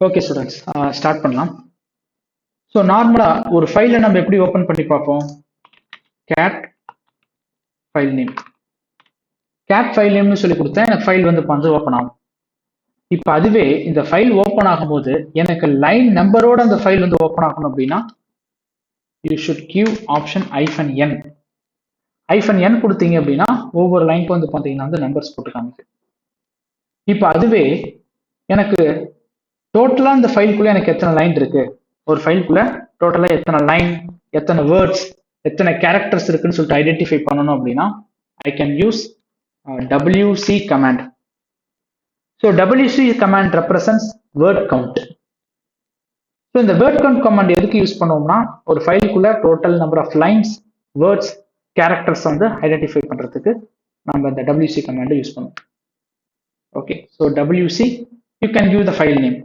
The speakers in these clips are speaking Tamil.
ஓகே ஸ்டூடெண்ட்ஸ், ஸ்டார்ட் பண்ணலாம். ஸோ நார்மலாக ஒரு ஃபைலை நம்ம எப்படி ஓப்பன் பண்ணி பார்ப்போம்? Cat file name, cat file நேம்னு சொல்லி கொடுத்தா எனக்கு ஃபைல் வந்து ஓப்பன் ஆகும். இப்போ அதுவே இந்த ஃபைல் ஓப்பன் ஆகும்போது எனக்கு லைன் நம்பரோட அந்த ஃபைல் வந்து ஓப்பன் ஆகணும் அப்படின்னா you should give option -n. -n கொடுத்தீங்க அப்படின்னா ஒவ்வொரு லைனுக்கு வந்து பார்த்தீங்கன்னா வந்து நம்பர்ஸ் போட்டுக்காங்க. இப்போ அதுவே எனக்கு டோட்டலா இந்த ஃபைலுக்குள்ள எனக்கு எத்தனை லைன் இருக்கு, ஒரு ஃபைலுக்குள்ள டோட்டலா எத்தனை லைன், எத்தனை வேர்ட்ஸ், எத்தனை கேரக்டர்ஸ் இருக்குன்னு சொல்லிட்டு ஐடென்டிஃபை பண்ணணும் அப்படின்னா I can use wc command. ஸோ wc command represents word count. So இந்த வேர்ட் கவுண்ட் கமாண்ட் எதுக்கு யூஸ் பண்ணுவோம்னா ஒரு ஃபைலுக்குள்ள total number of lines, words, characters வந்து ஐடென்டிஃபை பண்றதுக்கு நம்ம இந்த wc கமாண்டை யூஸ் பண்ணுவோம். Okay, so wc you can give the file name.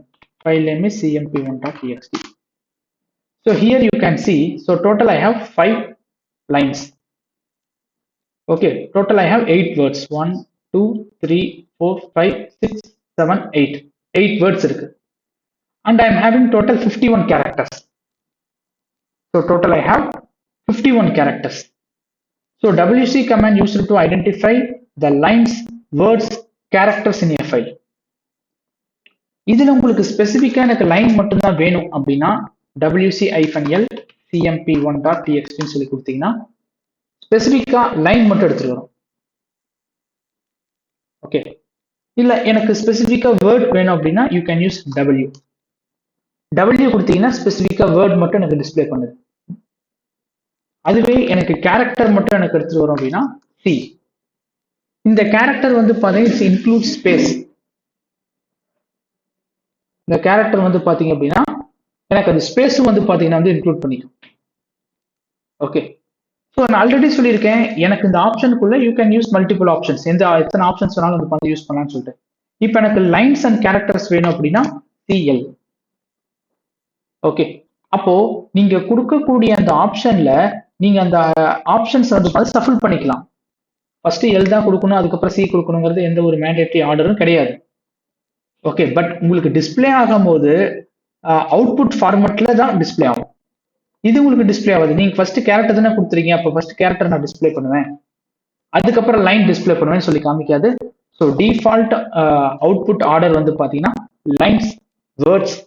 File name is cmp1.txt. So here you can see, so total I have 5 lines. Okay, total I have 8 words. 1, 2, 3, 4, 5, 6, 7, 8. 8 words irukku. And I am having total 51 characters. So total I have 51 characters. So wc command used to identify the lines, words, characters in a file. இதுல உங்களுக்கு ஸ்பெசிஃபிக்கா எனக்கு லைன் மட்டும்தான் வேணும் அப்படின்னா wc-l cmp1.txt சொல்லி கொடுத்தீங்கன்னா ஸ்பெசிஃபிக்கா லைன் மட்டும் எடுத்துட்டு வரும். ஓகே, இல்ல எனக்கு ஸ்பெசிஃபிக்கா வேர்ட் வேணும் அப்படின்னா யூ கேன் யூஸ் w கொடுத்தீங்கன்னா ஸ்பெசிஃபிக்கா வேர்ட் மட்டும் எனக்கு டிஸ்பிளே பண்ணுது. அதுவே எனக்கு கேரக்டர் மட்டும் எனக்கு எடுத்துட்டு வரும் அப்படின்னா c. இந்த கேரக்டர் வந்து பாத்தீங்கன்னா இன்க்ளூட் ஸ்பேஸ். இந்த கேரக்டர் வந்து பாத்தீங்க அப்படின்னா எனக்கு அந்த ஸ்பேஸ் வந்து பாத்தீங்கன்னா வந்து இன்க்ளூட் பண்ணிக்கும். ஓகே, ஸோ நான் ஆல்ரெடி சொல்லியிருக்கேன் எனக்கு இந்த ஆப்ஷனுக்குள்ள you can use multiple options, எத்தனை ஆப்ஷன்ஸ் வேணாலும் வந்து யூஸ் பண்ணலாம்னு சொல்லிட்டு. இப்போ எனக்கு லைன்ஸ் அண்ட் கேரக்டர்ஸ் வேணும் அப்படின்னா cl. ஓகே, அப்போ நீங்க கொடுக்கக்கூடிய அந்த ஆப்ஷன்ல நீங்க அந்த ஆப்ஷன்ஸ் வந்து சஃபிள் பண்ணிக்கலாம். ஃபர்ஸ்ட் எல் தான் கொடுக்கணும், அதுக்கப்புறம் சி கொடுக்கணுங்கிறது எந்த ஒரு மேண்டேட்டரி ஆர்டரும் கிடையாது. ஓகே, பட் உங்களுக்கு டிஸ்பிளே ஆகும் போது அவுட்புட் ஃபார்மேட்ல தான் டிஸ்பிளே ஆகும். இது உங்களுக்கு டிஸ்பிளே ஆகுது. நீங்க ஃபர்ஸ்ட் கேரக்டர் தானே கொடுத்துறீங்க, அப்போ ஃபர்ஸ்ட் கேரக்டர் நான் டிஸ்பிளே பண்ணுவேன், அதுக்கப்புறம் லைன் டிஸ்பிளே பண்ணுவேன்னு சொல்லி காமிக்காது. ஸோ டிஃபால்ட் அவுட்புட் ஆர்டர் வந்து பாத்தீங்கன்னா லைன்ஸ், வேர்ட்ஸ்,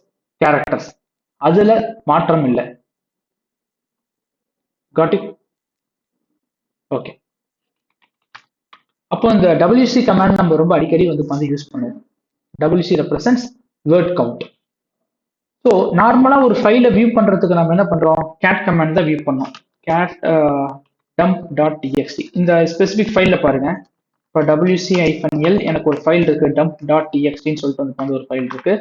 கேரக்டர்ஸ், அதுல மாற்றம் இல்லை. God it? ஓகே, அப்போ இந்த wc கமாண்ட் நம்ம ரொம்ப அடிக்கடி வந்து யூஸ் பண்ணுவோம். wc represents word count. So நார்மலா ஒரு ஃபைலை வியூ பண்றதுக்கு நம்ம என்ன பண்றோம்? கேட் கமாண்ட் தான் வியூ பண்ணோம். Cat dump.txt. இந்த ஸ்பெசிபிக் ஃபைல்ல பாருங்க, இப்போ wc-l எனக்கு ஒரு ஃபைல் இருக்கு, dump.txt சொல்லிட்டு வந்து ஒரு ஃபைல் இருக்கு.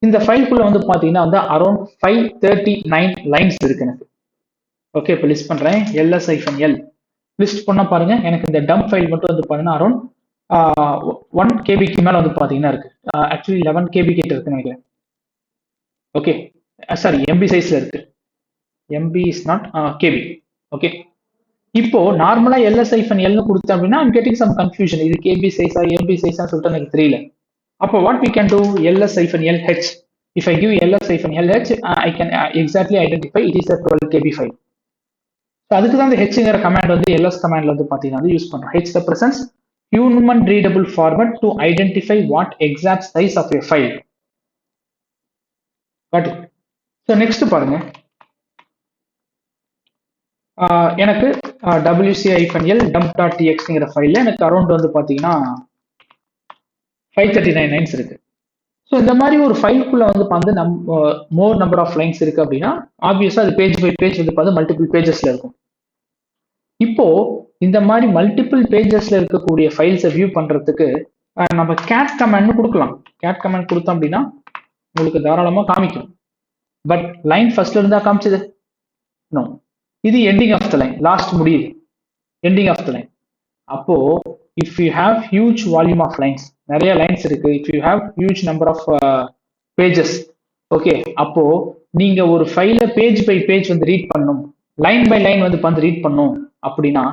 இந்த ஃபைல்குள்ள வந்து பாத்தீங்கன்னா வந்து அரௌண்ட் 539 லைன்ஸ் இருக்கு எனக்கு. ஓகே, இப்போ லிஸ்ட் பண்றேன். ls-l லிஸ்ட் பண்ண பாருங்க, எனக்கு இந்த டம்ப் ஃபைல் மட்டும் வந்து பாத்தீங்கன்னா அரௌண்ட் 1 kbக்கு மேல வந்து பாத்தீங்கன்னா இருக்கு. ஆக்சுவலி 11 kb கிட்ட இருக்குன்னு நினைக்கிறேன். ஓகே, சாரி, MB சைஸ்ல இருக்கு. MB is not kb. Okay, இப்போ நார்மலா ls-l கொடுத்தேன் அப்படின்னா I'm getting some confusion. இது kb சைஸா MB சைஸா சொல்லிட்டு எனக்கு தெரியல. அப்போ what we can do, ls-lh. If I give ls-lh, I can exactly identify it is a 12 kb file. So அதுக்கு தான் இந்த ஹெச்ங்கிற கமாண்ட் வந்து ls கமாண்ட்ல வந்து பாத்தீங்கன்னா யூஸ் பண்றோம். h represents human readable format to identify what exact size of a file. Got it? So next பாருங்க, எனக்கு wc-l dump.txt ஃபைல்ல எனக்கு அரௌண்ட் வந்து பாத்தீங்கன்னா 539 லைன்ஸ் இருக்கு. ஸோ இந்த மாதிரி ஒரு ஃபைலுக்குள்ள வந்து மோர் நம்பர் ஆஃப் லைன்ஸ் இருக்கு அப்படின்னா ஆப்வியஸா அது பேஜ் பை பேஜ் வந்து பார்த்து மல்டிபிள் பேஜஸ்ல இருக்கும். இப்போ இந்த மாதிரி மல்டிபிள் பேஜஸ்ல இருக்கக்கூடிய ஃபைல்ஸை வியூ பண்றதுக்கு நம்ம கேட் கமாண்ட் கொடுக்கலாம். கேட் கமாண்ட் கொடுத்தோம் அப்படின்னா உங்களுக்கு தாராளமா காமிக்கும். பட் லைன் ஃபர்ஸ்ட்ல இருந்தா காமிச்சது? நோ, இது ending of the line, last முடியுது, எண்டிங் ஆஃப் த லைன். அப்போ if you have huge volume of lines, நிறைய லைன்ஸ் இருக்கு, if you have huge number of pages, okay, அப்போ நீங்க ஒரு ஃபைலை பேஜ் பை பேஜ் வந்து ரீட் பண்ணணும், லைன் பை லைன் வந்து ரீட் பண்ணணும் அப்படின்னா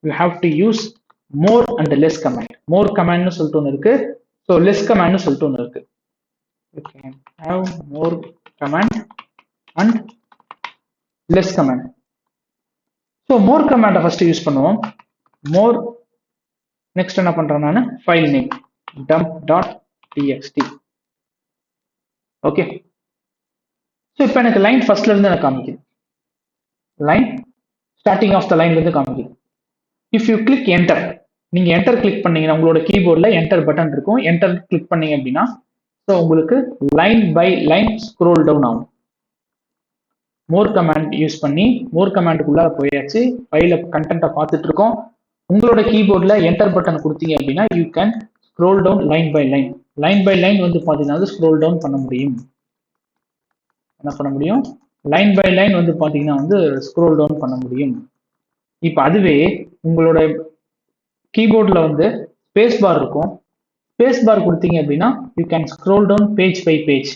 you have to use more and less command. More கமாண்ட்னு சொல்லிட்டு ஒன்று இருக்கு, ஸோ லெஸ் கமாண்ட்னு சொல்லிட்டு ஒன்று இருக்கு. you can have more command and less command. So more command first use பண்ணுவோம். More next என்ன பண்றேன் நான் file name dump.txt. Okay, so இப்போ எனக்கு லைன் ஃபர்ஸ்ட்ல இருந்து எனக்கு காமிக்குது. லைன் ஸ்டார்டிங் ஆஃப் த லைன்ல இருந்து காமிக்குது. இஃப் யூ கிளிக் என்டர், நீங்க என்டர் கிளிக் பண்ணீங்கன்னா உங்களோட கீபோர்ட்ல என்டர் பட்டன் இருக்கும். என்டர் கிளிக் பண்ணீங்க அப்படின்னா ஸோ உங்களுக்கு line by line scroll down ஆகும். மோர் கமாண்ட் யூஸ் பண்ணி மோர் கமாண்டுக்குள்ளார போயாச்சு. ஃபைல கண்டென்ட்டை பார்த்துட்டு இருக்கோம். உங்களோட கீபோர்ட்ல என்டர் பட்டன் கொடுத்தீங்க அப்படின்னா you can scroll down line by line. Line by line வந்து பார்த்தீங்கன்னா ஸ்க்ரோல் டவுன் பண்ண முடியும். என்ன பண்ண முடியும்? லைன் பை லைன் வந்து பார்த்தீங்கன்னா வந்து ஸ்க்ரோல் டவுன் பண்ண முடியும். இப்போ அதுவே உங்களோட கீபோர்டில் வந்து ஸ்பேஸ் பார் இருக்கும். ஸ்பேஸ் பார் கொடுத்தீங்க அப்படின்னா you can scroll down page by page.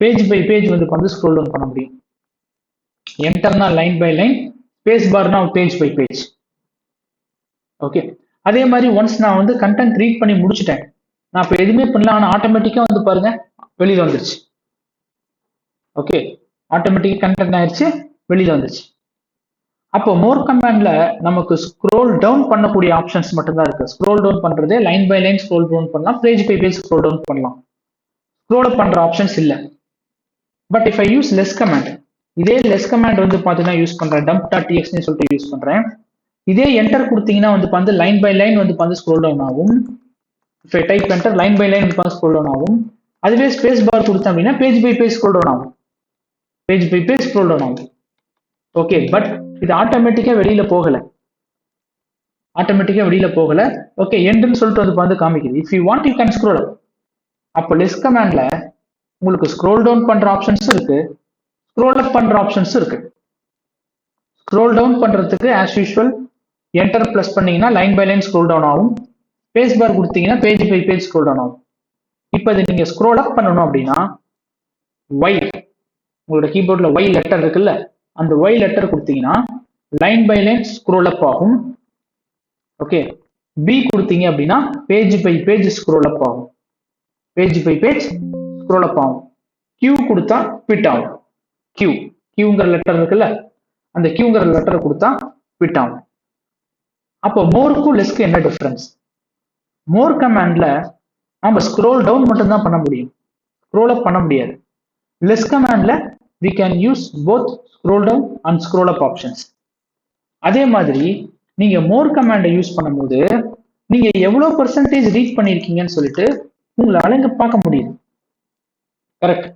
Page by page வந்து பார்த்து ஸ்க்ரோல் டவுன் பண்ண முடியும். என்டர்னா லைன் பை லைன், ஸ்பேஸ் பார்னா பேஜ் பை பேஜ். ஓகே, அதே மாதிரி ஒன்ஸ் நான் வந்து கண்டென்ட் ரீட் பண்ணி முடிச்சுட்டேன், நான் இப்போ எதுவுமே பண்ணல, ஆனால் ஆட்டோமேட்டிக்காக வந்து பாருங்க வெளியில வந்துருச்சு. ஓகே, ஆட்டோமேட்டிக் கண்டென்ட் ஆயிடுச்சு, வெளியில வந்துருச்சு. அப்போ மோர் கமாண்ட்ல நமக்கு ஸ்க்ரோல் டவுன் பண்ணக்கூடிய ஆப்ஷன்ஸ் மட்டும்தான் இருக்கு. ஸ்க்ரோல் டவுன் பண்றது line by line scroll down பண்ணலாம், page by page scroll down பண்ணலாம். ஸ்க்ரோல் அப் பண்ற ஆப்ஷன்ஸ் இல்லை. But if I use less command, இதே லெஸ் கமாண்ட் வந்து பார்த்தீங்கன்னா யூஸ் பண்றேன், dump.txt சொல்லிட்டு யூஸ் பண்றேன். இதே என்டர் கொடுத்தீங்கன்னா வந்து பார்த்து லைன் பை லைன் வந்து பார்த்து ஸ்க்ரோல் டவுன் ஆகும். If I type enter line by line வந்து பார்த்து ஸ்க்ரோல் டவுன் ஆகும். அதுவே ஸ்பேஸ் பார் கொடுத்தேன் அப்படின்னா page by page scroll down ஆகும். Page by page scroll down ஆகும். ஓகே, பட் இது ஆட்டோமேட்டிக்கா வெளியில போகல. ஆட்டோமேட்டிக்கா வெளியில போகல. ஓகே, எண்டுன்னு சொல்லிட்டு வந்து பார்த்து காமிக்குது. If you want you can scroll. அப்போ லெஸ் கமாண்ட்ல உங்களுக்கு ஸ்க்ரோல் டவுன் பண்ற ஆப்ஷன்ஸ் இருக்கு, ஸ்க்ரோல் அப் பண்ற ஆப்ஷன்ஸ் இருக்கு. ஸ்க்ரோல் டவுன் பண்றதுக்கு ஆஸ் யூஷுவல் என்டர் பிளஸ் பண்ணீங்கன்னா line by line scroll down ஆகும். பேஜ் பார் கொடுத்தீங்கன்னா page by page scroll down ஆகும். இப்போ இது நீங்க ஸ்க்ரோல் அப் பண்ணணும் அப்படின்னா ஒய், உங்களோட கீபோர்ட்ல ஒய் லெட்டர் இருக்குல்ல, அந்த ஒய் லெட்டர் கொடுத்தீங்கன்னா லைன் பை லைன் ஸ்க்ரோல் அப் ஆகும். ஓகே, பி கொடுத்தீங்க அப்படின்னா பேஜ் பை பேஜ் ஸ்க்ரோல் அப் ஆகும். பேஜ் பை பேஜ் ஸ்க்ரோல் அப் ஆகும். கியூ கொடுத்தா குவிட் ஆகும். கியூங்கிற லெட்டர் இருக்குல்ல, அந்த கியூங்கிற லெட்டரை கொடுத்தா குவிட் ஆகும். அப்போ மோருக்கும் லெஸ்க்கு என்ன டிஃபரன்ஸ்? மோர் கமாண்ட்ல நம்ம ஸ்க்ரோல் டவுன் மட்டும் தான் பண்ண முடியும், ஸ்க்ரோல் அப் பண்ண முடியாது. லெஸ் கமாண்ட்ல we can use both scroll down and scroll up options. அதே மாதிரி நீங்க மோர் கமாண்டை யூஸ் பண்ணும்போது நீங்க எவ்வளவு பெர்சன்டேஜ் ரீச் பண்ணிருக்கீங்கன்னு சொல்லிட்டு உங்களால இங்க பார்க்க முடியும். கரெக்ட்,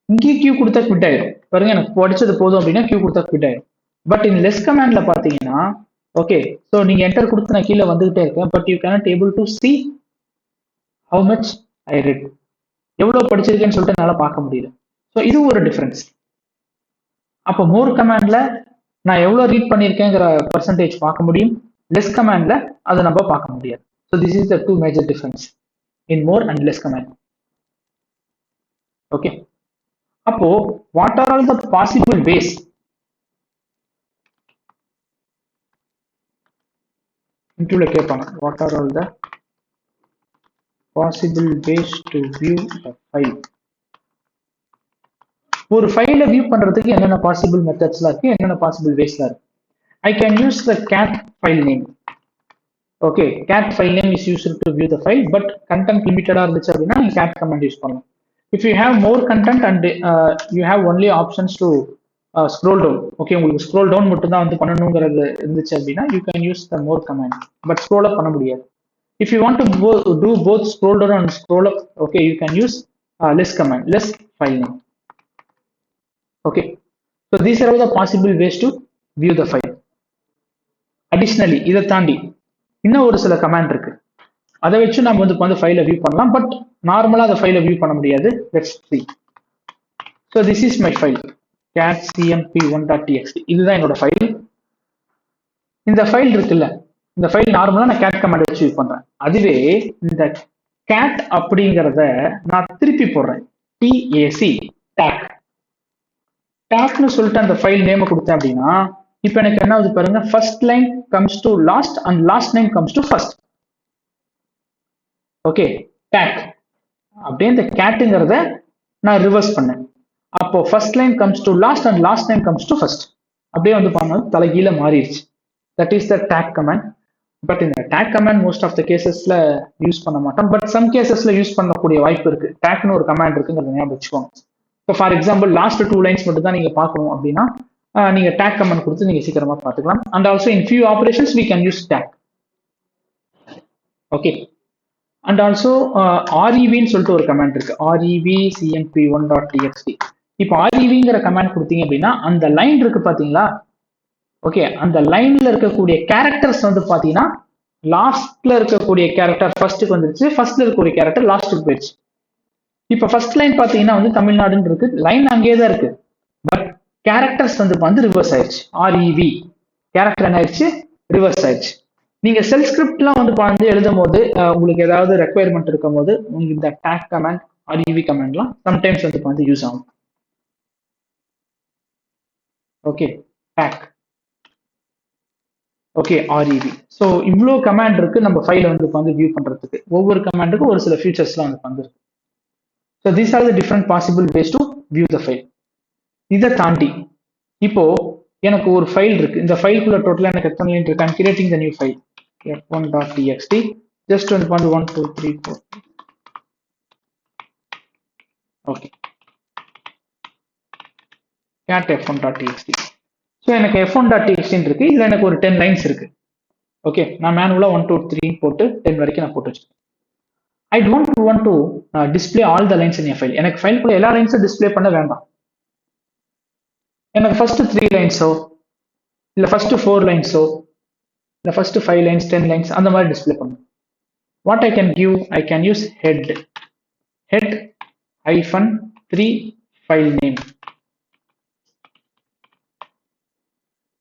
இங்கே கியூ கொடுத்தா குவிட் ஆயிடும். பாருங்க, எனக்கு படிச்சது போதும் அப்படின்னா கியூ கொடுத்தா குவிட் ஆயிடும். பட் இந்த லெஸ் கமாண்ட்ல பாத்தீங்கன்னா ஓகே, ஸோ நீங்க என்டர் கொடுத்து நான் கீழே வந்துகிட்டே இருக்கேன், but you cannot able to see how much I read, எவ்வளவு படிச்சிருக்கேன்னு சொல்லிட்டு என்னால பார்க்க முடியல. ஸோ இது ஒரு டிஃபரன்ஸ். அப்போ மோர் கமாண்ட்ல நான் எவ்வளவு ரீட் பண்ணியிருக்கேங்கிற பர்சன்டேஜ் பார்க்க முடியும், லெஸ் கமாண்ட்ல அதை நம்ம பார்க்க முடியாது. So this is the two major difference in more and less command. Okay, அப்போ what are all the possible ways? இன்டர்வியூல கேட்பாங்க, what are all the possible ways to view the file. ஒரு ஃபைலை வியூ பண்றதுக்கு என்னென்ன பாசிபிள் மெத்தட்ஸ்லாம் இருக்கு, என்னென்ன பாசிபிள் வேஸ்லாம் இருக்கு. I can use the cat file name. Okay, cat file name is used to view the file. But content லிமிட்டடா இருந்துச்சு அப்படின்னா நீங்க cat கமாண்ட் யூஸ் பண்ணலாம். If you have more content and you have only options to scroll down, okay, உங்களுக்கு ஸ்க்ரோல் டவுன் மட்டும் தான் வந்து பண்ணணுங்கிறது இருந்துச்சு அப்படின்னா you can use the more command. But scroll up பண்ண முடியாது. If you want to two both scroll down and scroll up, okay, you can use less command, less file name. Okay, so these are all the possible ways to view the file. Additionally, இதை தாண்டி இன்னும் ஒரு சில கமாண்ட் இருக்கு, அதை வச்சு நம்ம வந்து ஃபைலை வியூ பண்ணலாம். பட் நார்மலா அந்த ஃபைலை வியூ பண்ண முடியாது. Let's see. So this is my file cat cmp1.txt. இதுதான் என்னோட ஃபைல். இந்த ஃபைல் இருக்குல்ல, இந்த ஃபைல் நார்மலா நான் cat கமாண்ட் வச்சு வியூ பண்றேன். அதுவே இந்த cat அப்படிங்கிறத நான் திருப்பி போடுறேன், tac டாக்னு சொல்லிட்டு அந்த ஃபைல் நேம் கொடுத்தேன் அப்படின்னா இப்போ எனக்கு என்ன ஆகுது பாருங்க, first line comes to last and last line comes to first. Okay, tac அப்படியே இந்த கேட்டுங்கிறத நான் ரிவர்ஸ் பண்ணேன். அப்போ first line comes to last and last line comes to first. அப்படியே வந்து பண்ணது தலைகீழ மாறிடுச்சு. That is the tac command. But இந்த tac command most of the கேசஸ்ல யூஸ் பண்ண மாட்டோம். பட் சம் கேசஸ்ல யூஸ் பண்ணக்கூடிய வாய்ப்பு இருக்கு. டேக்னு ஒரு கமாண்ட் இருக்குங்கிறத ஞாபகம் வச்சுக்கோங்க. இப்போ ஃபார் எக்ஸாம்பிள் லாஸ்ட் 2 லைன்ஸ் மட்டும் தான் நீங்க பார்க்கணும் அப்படின்னா நீங்க டேக் கமாண்ட் கொடுத்து நீங்க சீக்கிரமா பார்த்துக்கலாம். And also in few operations we can use tac. Okay. And also REVன்னு சொல்லிட்டு ஒரு கமாண்ட் இருக்கு. REVCMP1.txt. இப்போ REVங்கிற கமாண்ட் கொடுத்தீங்க அப்படின்னா அந்த லைன் இருக்கு பாத்தீங்களா? ஓகே, அந்த லைன்ல இருக்கக்கூடிய கேரக்டர்ஸ் வந்து பாத்தீங்கன்னா லாஸ்ட்ல இருக்கக்கூடிய கேரக்டர் ஃபர்ஸ்ட்டுக்கு வந்துருச்சு, ஃபர்ஸ்ட்ல இருக்கக்கூடிய கேரக்டர் லாஸ்ட்டுக்கு போயிடுச்சு. இப்போ ஃபர்ஸ்ட் லைன் பாத்தீங்கன்னா வந்து தமிழ்நாடுன்னு இருக்கு, லைன் அங்கேயே தான் இருக்கு. பட் கேரக்டர்ஸ் வந்து ரிவர்ஸ் ஆயிடுச்சு. REV கேரக்டர் என்ன ஆயிடுச்சு? ரிவர்ஸ் ஆயிடுச்சு. நீங்க செல் ஸ்கிரிப்ட்லாம் வந்து எழுதும் போது உங்களுக்கு ஏதாவது ரெக்குயர்மெண்ட் இருக்கும் போது உங்களுக்கு இந்த டேக் கமாண்ட் REV கமாண்ட்லாம் சம்டைம்ஸ் வந்து யூஸ் ஆகும். Okay, take. Okay, REV. So இவ்வளோ கமாண்ட் இருக்கு நம்ம ஃபைலை வந்து வியூ பண்றதுக்கு. ஒவ்வொரு கமாண்டுக்கும் ஒரு சில ஃபீச்சர்ஸ்லாம் வந்துருக்கு. So these are the different possible ways to view the file. இதை தாண்டி இப்போ எனக்கு ஒரு ஃபைல் இருக்கு. இந்த ஃபைலுக்குள்ள டோட்டலா எனக்கு எத்தனை லைன் இருக்கு? I'm creating the new file f1.txt. Just வந்து 1 2 3 4. Okay, cat f1.txt. ஸோ எனக்கு f1.txt இருக்கு. இதுல எனக்கு ஒரு 10 லைன்ஸ் இருக்கு. ஓகே, நான் மேனுவலா 1 2 3 போட்டு 10 வரைக்கும் நான் போட்டு வச்சிருக்கேன். I don't want to display all the lines in a file. எனக்கு ஃபைலுக்குள்ள எல்லா லைன்ஸும் டிஸ்பிளே பண்ண வேண்டாம். எனக்கு ஃபர்ஸ்ட் 3 லைன்ஸோ இல்ல ஃபர்ஸ்ட் 4 லைன்ஸோ இல்ல ஃபர்ஸ்ட் 5 லைன்ஸ் 10 லைன்ஸ் அந்த மாதிரி டிஸ்பிளே பண்ணும். What I can give, I can use head -3 file name.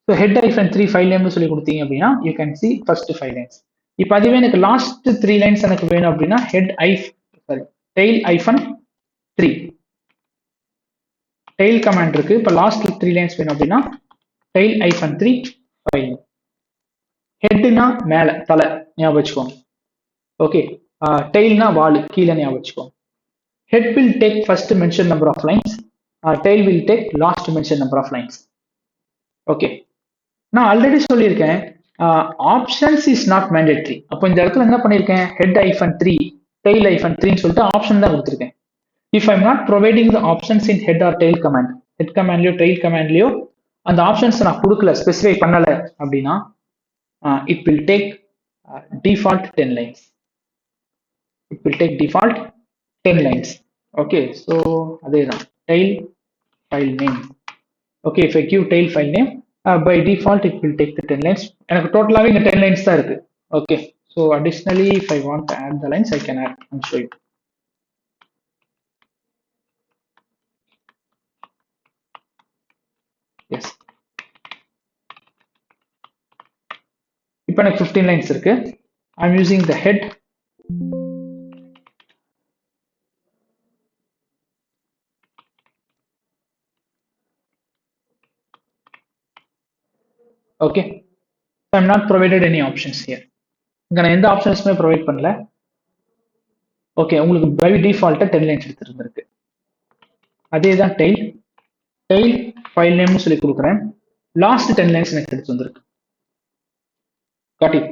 So head-3 file name சொல்லி கொடுத்தீங்க அப்படின்னா you can see first 5 lines. இப்போ அதுவே எனக்கு லாஸ்ட் 3 லைன்ஸ் எனக்கு வேணும் அப்படின்னா tail-3 டெய்ல் கமாண்ட் இருக்கு. இப்போ லாஸ்ட் 3 லைன்ஸ் வேணும் அப்படின்னா tail-3 ஃபைல். ஹெட்னா மேல தலை ஞாபகம் வச்சுக்கோங்க. ஓகே, டெய்ல்னா வால் கீழே ஞாபகம் வச்சுக்கோங்க. Head will take first mentioned number of lines, tail will take last mentioned number of lines. Okay, நான் ஆல்ரெடி சொல்லியிருக்கேன் ஆப்ஷன்ஸ் இஸ் நாட் மேண்டேட்ரி. அப்போ இந்த இடத்துல என்ன பண்ணியிருக்கேன்? head-3 tail-3 சொல்லிட்டு ஆப்ஷன் தான் கொடுத்துருக்கேன். If I'm not providing the options in head or tail command, head commandலயோ tail commandலயோ அந்த ஆப்ஷன்ஸ் நான் கொடுக்கல, ஸ்பெசிஃபை பண்ணல அப்படின்னா it will take default 10 lines. It will take default 10 lines. Okay, so அதேதான் tail file name. Okay, if I give tail file name, by default it will take the 10 lines. எனக்கு டோட்டலாவே இங்க 10 lines தான் இருக்கு. Okay, so additionally if I want to add the lines I can add and show you. Yes, இப்போ எனக்கு 15 lines இருக்கு. I'm using the head. Okay, I'm not provided any options here. இங்க நான் எந்த ஆப்ஷன்ஸுமே ப்ரொவைட் பண்ணல. ஓகே, உங்களுக்கு பை டிஃபால்ட்டா 10 லைன்ஸ் எடுத்துருக்கு. அதே தான் டெய்ல் ஃபைல் நேம்னு சொல்லி கொடுக்குறேன். லாஸ்ட் 10 லைன்ஸ் எனக்கு எடுத்து வந்திருக்கு. Got it?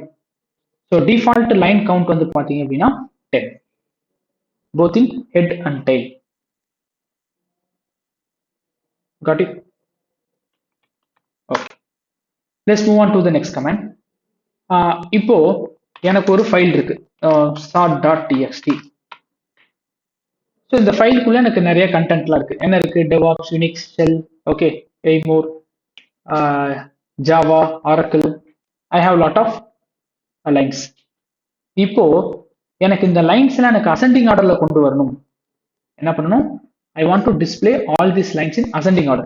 So default line count வந்து பாத்தீங்க அப்படின்னா 10, both in head and tail. Got it? Okay, let's move on to the next command. இப்போ எனக்கு ஒரு ஃபைல் இருக்கு sort.txt. ஸோ இந்த ஃபைலுக்குள்ள எனக்கு நிறைய கண்டென்ட்லாம் இருக்கு. என்ன இருக்கு? DevOps, Unix, Shell, okay, Paymore, Java, Oracle. I have lot of lines. இப்போ எனக்கு இந்த லைன்ஸ்லாம் எனக்கு அசெண்டிங் ஆர்டர்ல கொண்டு வரணும். என்ன பண்ணணும்? I want to display all these lines in ascending order.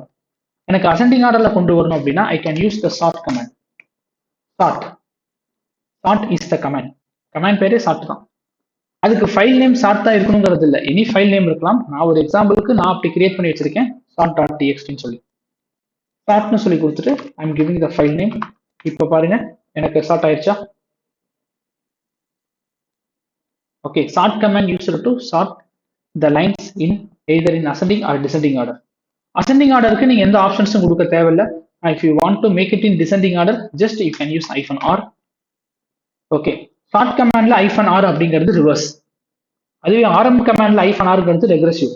எனக்கு அசெண்டிங் ஆர்டர்ல கொண்டு வரணும் அப்படின்னா I can use the sort command. Sort is the command. Command பேரே sort தான். அதுக்கு ஃபைல் நேம் சார்ட் தான் இருக்கணுங்கிறது இல்லை, எனி ஃபைல் நேம் இருக்கலாம். நான் ஒரு எக்ஸாம்பிளுக்கு நான் அப்படி கிரியேட் பண்ணி வச்சிருக்கேன் sort.txt சொல்லி. சார்ட்னு சொல்லி கொடுத்துட்டு I'm giving the file name. இப்போ பாருங்க எனக்கு சார்ட் ஆயிடுச்சா? Okay, sort command used to sort the lines in either in ascending or descending order. Ascending order க்கு நீங்க எந்த ஆப்ஷன்ஸும் கொடுக்க தேவையில்ல. If you want to make it in descending order, just you can use -r. Okay, sort கமாண்ட்ல -r அப்படிங்கிறது ரிவர்ஸ். அதுவே rm கமாண்ட்ல -rங்கிறது ரெக்ரெசிவ்.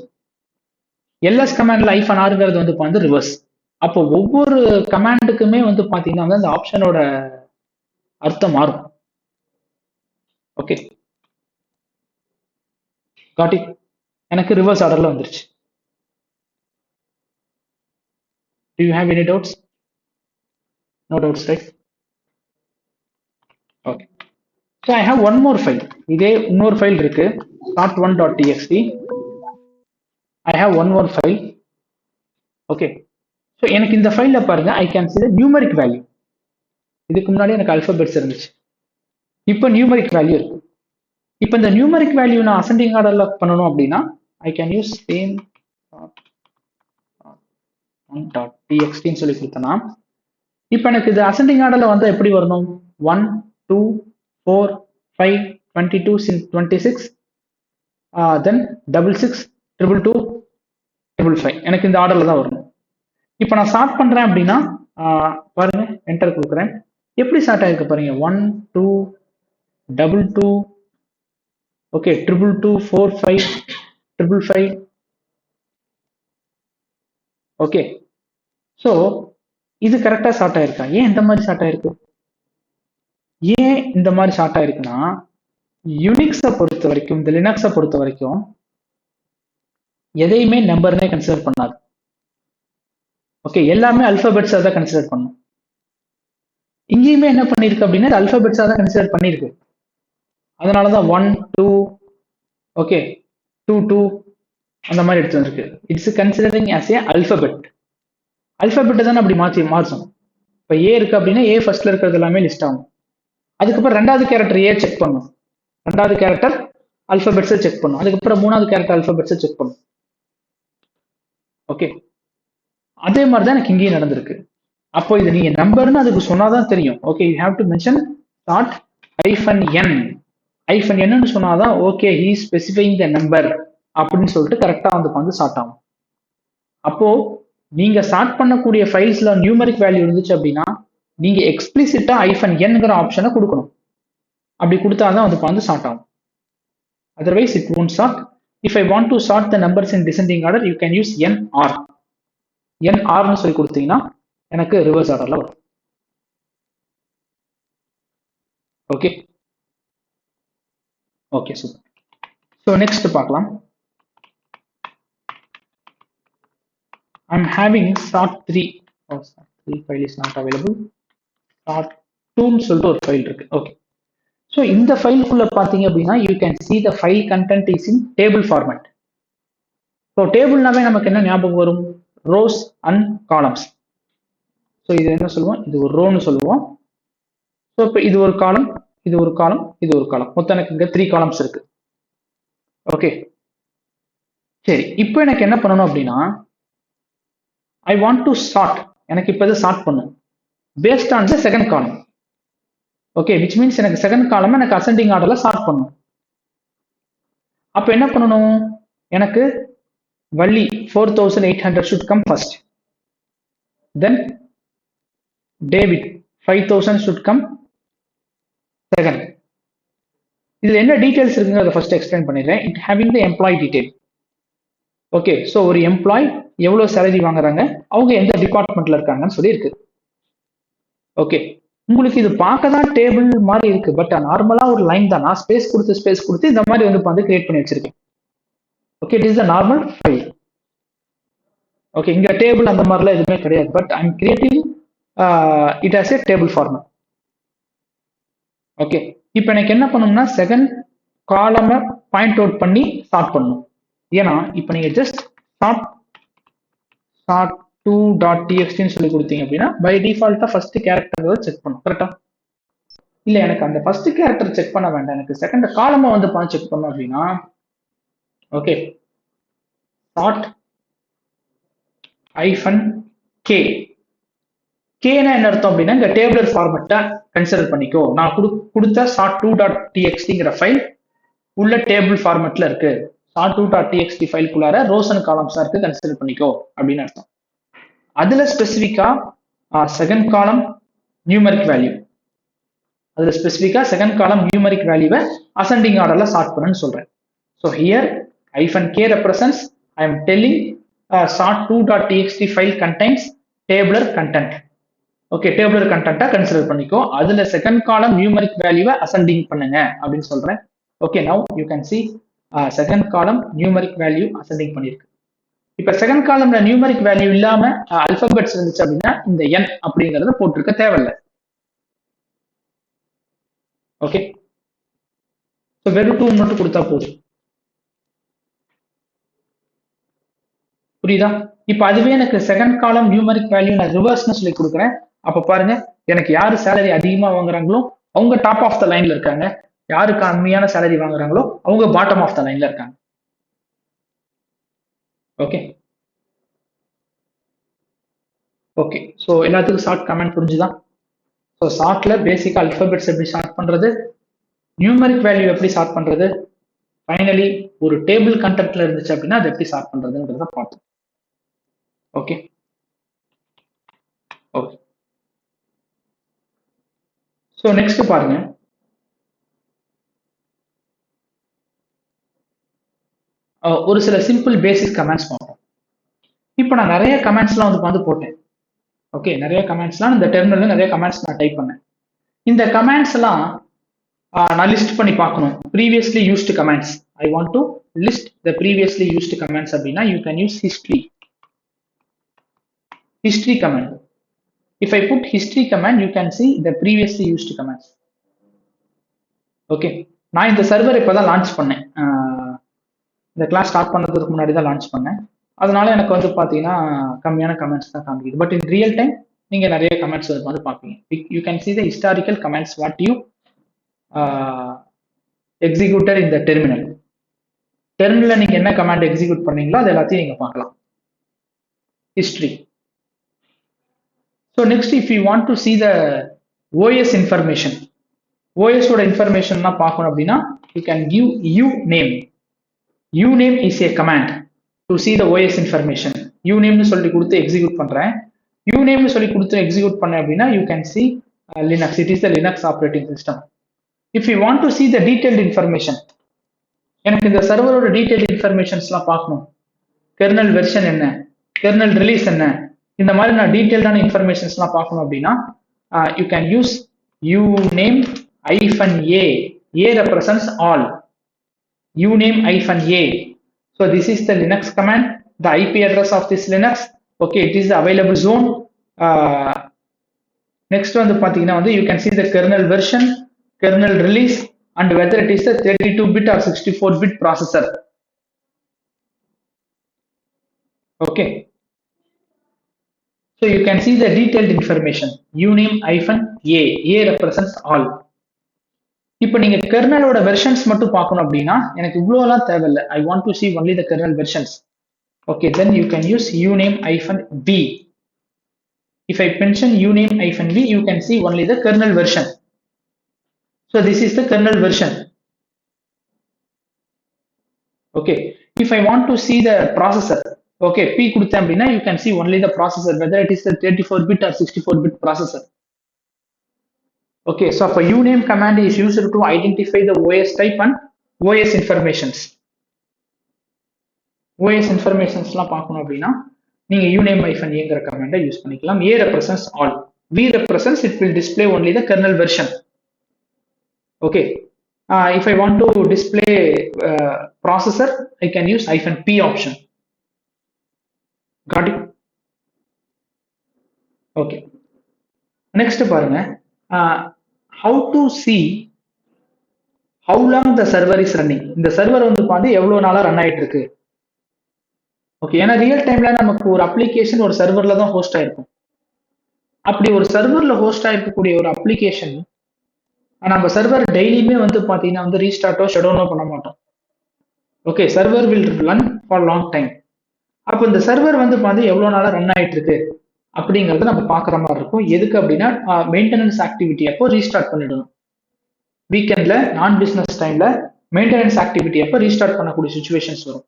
ls கமாண்ட்ல -rங்கிறது வந்து ரிவர்ஸ். அப்போ ஒவ்வொரு கமாண்டுக்குமே வந்து பாத்தீங்கன்னா அந்த ஆப்ஷனோட அர்த்தம் மாறும். Okay, got it. எனக்கு ரிவர்ஸ் ஆர்டர்ல வந்துருச்சு. Do you have any doubts? No doubts, right? Okay. So I have one more file. இதே இன்னொரு ஃபைல் இருக்கு, sort1.txt. I have one more file. Okay. So எனக்கு இந்த ஃபைல்ல பாருங்க, I can see the numeric value. இதுக்கு முன்னாடி எனக்கு alphabets இருந்துச்சு, இப்போ numeric value இருக்கு. இப்போ இந்த numeric value நான் ascending orderல பண்ணணும் அப்படின்னா I can use same .txt ன்னு சொல்லி கொடுத்தனா, இப்போ எனக்கு இது ascending orderல வந்தா எப்படி வரணும்? 1 2 4 5 22 26 then 66 222 555. எனக்கு இந்த ஆர்டர்ல தான் வரணும். இப்போ நான் சார்ட் பண்றேன் அப்படின்னா பாருங்க, என்டர் கொடுக்குறேன். எப்படி சார்ட் ஆயிருக்கு பாருங்க, 1 2 22 ஓகே 222 45 555. ஓகே, ஸோ இது கரெக்டா ஷார்ட் ஆயிருக்கா? ஏன் இந்த மாதிரி ஷார்ட் ஆயிருக்கு? ஏன் இந்த மாதிரி ஷார்ட் ஆயிருக்குன்னா, யூனிக்ஸை பொறுத்த வரைக்கும், இந்த லினக்ஸை பொறுத்த வரைக்கும் எதையுமே நம்பர்னே கன்சிடர் பண்ணாது. ஓகே, எல்லாமே அல்பாபெட்ஸா தான் கன்சிடர் பண்ணும். இங்கேயுமே என்ன பண்ணிருக்கு அப்படின்னா அல்பாபெட்ஸா தான் கன்சிடர் பண்ணிருக்கு. அதனாலதான் 1 2 ஓகே 2 2 அந்த மாதிரி எடுத்து வந்திருக்கு. It's considering as a alphabet. Alphabet தானே அப்படி மாற்றும். இப்போ ஏ இருக்கு அப்படின்னா ஏ ஃபர்ஸ்ட்ல இருக்கிறது எல்லாமே லிஸ்ட் ஆகும். அதுக்கப்புறம் ரெண்டாவது கேரக்டர் ஏ செக் பண்ணும், ரெண்டாவது கேரக்டர் அல்பாபெட்ஸை செக் பண்ணும், அதுக்கப்புறம் மூணாவது கேரக்டர் அல்பாபெட்ஸை செக் பண்ணும். ஓகே, அதே மாதிரி தான் எனக்கு இங்கேயும் நடந்திருக்கு. அப்போ இது நீங்க நம்பர்னு அதுக்கு சொன்னாதான் தெரியும். Okay, you have to mention sort -n. -n சொன்னாதான் okay he is specifying the number அப்படின்னு சொல்லிட்டு கரெக்டா வந்து சார்ட் ஆகும். அப்போ நீங்க சார்ட் பண்ணக்கூடிய ஃபைல்ஸ்ல நியூமரிக் வேல்யூ இருந்துச்சு அப்படின்னா நீங்க எக்ஸ்பிளிசிட்டா -nங்கிற ஆப்ஷனை கொடுக்கணும். அப்படி கொடுத்தாதான் வந்து சார்ட் ஆகும். Otherwise it won't sort. If I want to sort the numbers in descending order, you can use nr. nrன்னு சொல்லி கொடுத்தீங்கன்னா எனக்கு ரிவர்ஸ் ஆர்டர்ல வரும். Okay okay super. So next பார்க்கலாம். I'm having sort3. Oh, sort3 file is not available. sort2 சொல்லிட்டு ஒரு ஃபைல் இருக்கு. ஓகே, ஸோ இந்த ஃபைலுக்குள்ள பார்த்தீங்க அப்படின்னா you can see the file content is in table format. So டேபிள்னாவே நமக்கு என்ன ஞாபகம் வரும்? rows and columns. ஸோ இது என்ன சொல்லுவோம்? இது ஒரு ரோன்னு சொல்லுவோம். ஸோ இப்போ இது ஒரு காலம், இது ஒரு காலம், இது ஒரு காலம், மொத்தம் எனக்கு இங்கே 3 காலம்ஸ் இருக்கு. ஓகே, சரி. இப்போ எனக்கு என்ன பண்ணணும் அப்படின்னா I want to sort. எனக்கு இப்போ இதை சார்ட் பண்ணும் based on the second column. Okay, which means எனக்கு செகண்ட் காலம் எனக்கு ascending ஆர்டர்ல சார்ட் பண்ணும். அப்போ என்ன பண்ணணும்? எனக்கு Valli 4800 should come first. Then David 5000 should come second. இதுல என்ன டீடைல்ஸ் இருக்குங்க அதை ஃபர்ஸ்ட் எக்ஸ்பிளைன் பண்ணிடுறேன். It having the employee detail. Okay, so ஒரு எம்ப்ளாய் எவ்வளவு சேலரி வாங்குறாங்க, அவங்க எந்த டிபார்ட்மெண்ட்ல இருக்காங்கன்னு சொல்லி இருக்கு. ஓகே, உங்களுக்கு இது பார்க்க தான் டேபிள் மாதிரி இருக்கு, பட் நார்மலா ஒரு லைன் தான். நான் ஸ்பேஸ் கொடுத்து இந்த மாதிரி வந்து கிரியேட் பண்ணி வச்சிருக்கேன். Okay, it is the normal file. Okay, இங்க டேபிள் அந்த மாதிரிலாம் எதுவுமே கிடையாது, but I am creating it as a table format. Okay, இப்போ எனக்கு என்ன பண்ணணும்னா செகண்ட் காலமை பாயிண்ட் அவுட் பண்ணி ஸ்டார்ட் பண்ணணும். ஏன்னா இப்போ நீங்க ஜஸ்ட் sort2.txt சொல்லி கொடுத்தீங்க அப்படின்னா பை டிஃபால்ட்டா ஃபர்ஸ்ட் கேரக்டர் செக் பண்ணும். கரெக்டா? இல்ல, எனக்கு அந்த ஃபர்ஸ்ட் கேரக்டர் செக் பண்ண வேண்டாம், எனக்கு செகண்ட் காலமை வந்து செக் பண்ணணும் அப்படின்னா ஓகே sort -k. கேனா என்ன அர்த்தம் அப்படின்னா இந்த டேபிளர் ஃபார்மேட்டை கன்சிடர் பண்ணிக்கோ. நான் கொடுத்த sort2.txtங்கிற ஃபைல் உள்ள டேபிள் ஃபார்மேட்ல இருக்கு. sort2.txt ஃபைல்குள்ளார ரோஸ் அண்ட் காலம்ஸா இருக்கு கன்சிடர் பண்ணிக்கோ அப்படின்னு அர்த்தம். அதுல ஸ்பெசிஃபிக்கா செகண்ட் காலம் நியூமரிக் வேல்யூ, அதுல ஸ்பெசிஃபிக்கா செகண்ட் காலம் நியூமரிக் வேல்யூவை அசெண்டிங் ஆர்டர்ல சார்ட் பண்ணுன்னு சொல்றேன். So here -k represents I am telling sort2.txt file contains tabular content. ஓகே, டேபிளர் கண்டென்ட்டா கன்சிடர் பண்ணிக்கோ, அதுல செகண்ட் காலம் நியூமரிக் வேல்யூவை அசெண்டிங் பண்ணுங்க அப்படின்னு சொல்றேன். Okay, now you can C second column numeric value ascending பண்ணிருக்கு. இப்ப செகண்ட் காலம்ல நியூமரிக் வேல்யூ இல்லாம அல்பபெட்ஸ் இருந்துச்சு அப்படின்னா இந்த n அப்படிங்கறத போட்டிருக்க தேவையில்லை. ஓகே, வெறும் 2 மட்டும் கொடுத்தா போதும். புரியுதா? இப்ப அதுவே எனக்கு செகண்ட் காலம் நியூமரிக் வேல்யூ நான் ரிவர்ஸ்னு சொல்லி கொடுக்குறேன். அப்ப பாருங்க, எனக்கு யாரு சேலரி அதிகமா வாங்குறாங்களோ அவங்க டாப் ஆஃப் த லைன்ல இருக்காங்க, யாரு கம்மியான சேலரி வாங்குறாங்களோ அவங்க பாட்டம் ஆஃப் த லைன்ல இருக்காங்க. ஓகே ஓகே ஸோ எல்லாத்துக்கும் ஷார்ட் கமெண்ட் புரிஞ்சுதான்? ஸோ ஷார்ட்ல பேசிக்கா அல்பபெட்ஸ் எப்படி ஷார்ட் பண்றது, நியூமரிக் வேல்யூ எப்படி ஷார்ட் பண்றது, ஃபைனலி ஒரு டேபிள் கண்டென்ட்ல இருந்துச்சு அப்படின்னா அது எப்படி ஷார்ட் பண்றதுன்றத பார்த்தோம். ஓகே ஓகே ஸோ நெக்ஸ்ட் பாருங்க, ஒரு சில சிம்பிள் பேசிக் கமெண்ட்ஸ் பார்ப்போம். இப்போ நான் நிறைய கமெண்ட்ஸ்லாம் வந்து போட்டேன். ஓகே, நிறைய கமெண்ட்ஸ்லாம் இந்த டெர்மினல்ல நிறைய கமெண்ட்ஸ் நான் டைப் பண்ணேன். இந்த கமெண்ட்ஸ் எல்லாம் நான் லிஸ்ட் பண்ணி பார்க்கணும். Previously used commands, I want to list the previously used commands அப்படின்னா you can use history command. If I put history command, you can see the previously used commands. Okay, நான் இந்த சர்வர் இப்போதான் லான்ச் பண்ணேன், இந்த கிளாஸ் ஸ்டார்ட் பண்ணுறதுக்கு முன்னாடி தான் லான்ச் பண்ணேன். அதனால எனக்கு வந்து பார்த்தீங்கன்னா கம்மியான கமெண்ட்ஸ் தான் காமிக்குது. பட் இன் ரியல் டைம் நீங்கள் நிறைய கமெண்ட்ஸ் வந்து பார்ப்பீங்க. You can see the historical comments what you executed in the terminal. டெர்மினலில் நீங்கள் என்ன கமாண்ட் எக்ஸிக்யூட் பண்ணீங்களோ அது எல்லாத்தையும் நீங்கள் பார்க்கலாம். History. So next if you want to see the OS information, OSோட இன்ஃபர்மேஷன்லாம் பார்க்கணும் அப்படின்னா you can give uname. uname is a command to see the OS information. uname சொல்லி கொடுத்து எக்ஸிக்யூட் பண்றேன். uname சொல்லி கொடுத்து எக்ஸிக்யூட் பண்ணேன் அப்படின்னா you can C Linux. It is the Linux operating system. If you want to see the detailed information, எனக்கு இந்த சர்வரோட டீடைல்டு இன்ஃபர்மேஷன்ஸ்லாம் பார்க்கணும். கெர்னல் வெர்ஷன் என்ன, கெர்னல் ரிலீஸ் என்ன, இந்த மாதிரி நான் டீடைல்டான இன்ஃபர்மேஷன்ஸ்லாம் பார்க்கணும் அப்படின்னா you can use uname -a. a represents all. uname -a. So this is the Linux command, the IP address of this Linux. Okay, it is the available zone. Next வந்து பாத்தீங்கன்னா வந்து you can see the kernel version, kernel release, and whether it is the 32-bit or 64-bit processor. Okay, so you can see the detailed information. uname -a. a represents all. இப்போ நீங்க கெர்னலோட வெர்ஷன்ஸ் மட்டும் பார்க்கணும் அப்படின்னா எனக்கு இவ்வளோலாம் தேவையில்லை. ஐ want to C only the kernel versions. Okay, then you can use uname -v. If I mention uname -v, you can see only the kernel version. So this is the kernel version. Okay, if I want to see the processor, okay, p கொடுத்தேன் அப்படின்னா you can see only the processor, whether it is the 34-bit or 64-bit processor. Okay, so for uname command is used to identify the OS type and OS informations. OS informationsலாம் பார்க்கணும் அப்படின்னா நீங்க uname -a கமாண்டை யூஸ் பண்ணிக்கலாம். a represents all, v represents it will display only the kernel version. Okay, if I want to display processor, I can use -p option. Got it? Okay, next பாருங்க, how to see how long the server is running. இந்த சர்வர் வந்து பாத்து எவ்வளவு நாளா ரன் ஆயிட்டு இருக்கு. ஓகே, ஏன்னா ரியல் டைம்ல நமக்கு ஒரு அப்ளிகேஷன் ஒரு சர்வர்ல தான் ஹோஸ்ட் ஆயிருக்கும். அப்படி ஒரு சர்வர்ல ஹோஸ்ட் ஆயிருக்கக்கூடிய ஒரு அப்ளிகேஷன் நம்ம சர்வர் டெய்லியுமே வந்து பாத்தீங்கன்னா வந்து ரீஸ்டார்ட்டோ ஷட்டவுனோ பண்ண மாட்டோம். Okay, server will run for long time. அப்போ இந்த சர்வர் வந்து பார்த்து எவ்வளவு நாளா ரன் ஆயிட்டு இருக்கு அப்படிங்கறத நம்ம பாக்குற மாதிரி இருக்கும். எதுக்கு அப்படின்னா மெயின்டெனன்ஸ் ஆக்டிவிட்டி அப்போ ரீஸ்டார்ட் பண்ணிடணும். வீக்கெண்ட்ல நான் பிசினஸ் டைம்ல மெயின்டெனன்ஸ் ஆக்டிவிட்டி அப்போ ரீஸ்டார்ட் பண்ணக்கூடிய சுச்சுவேஷன்ஸ் வரும்.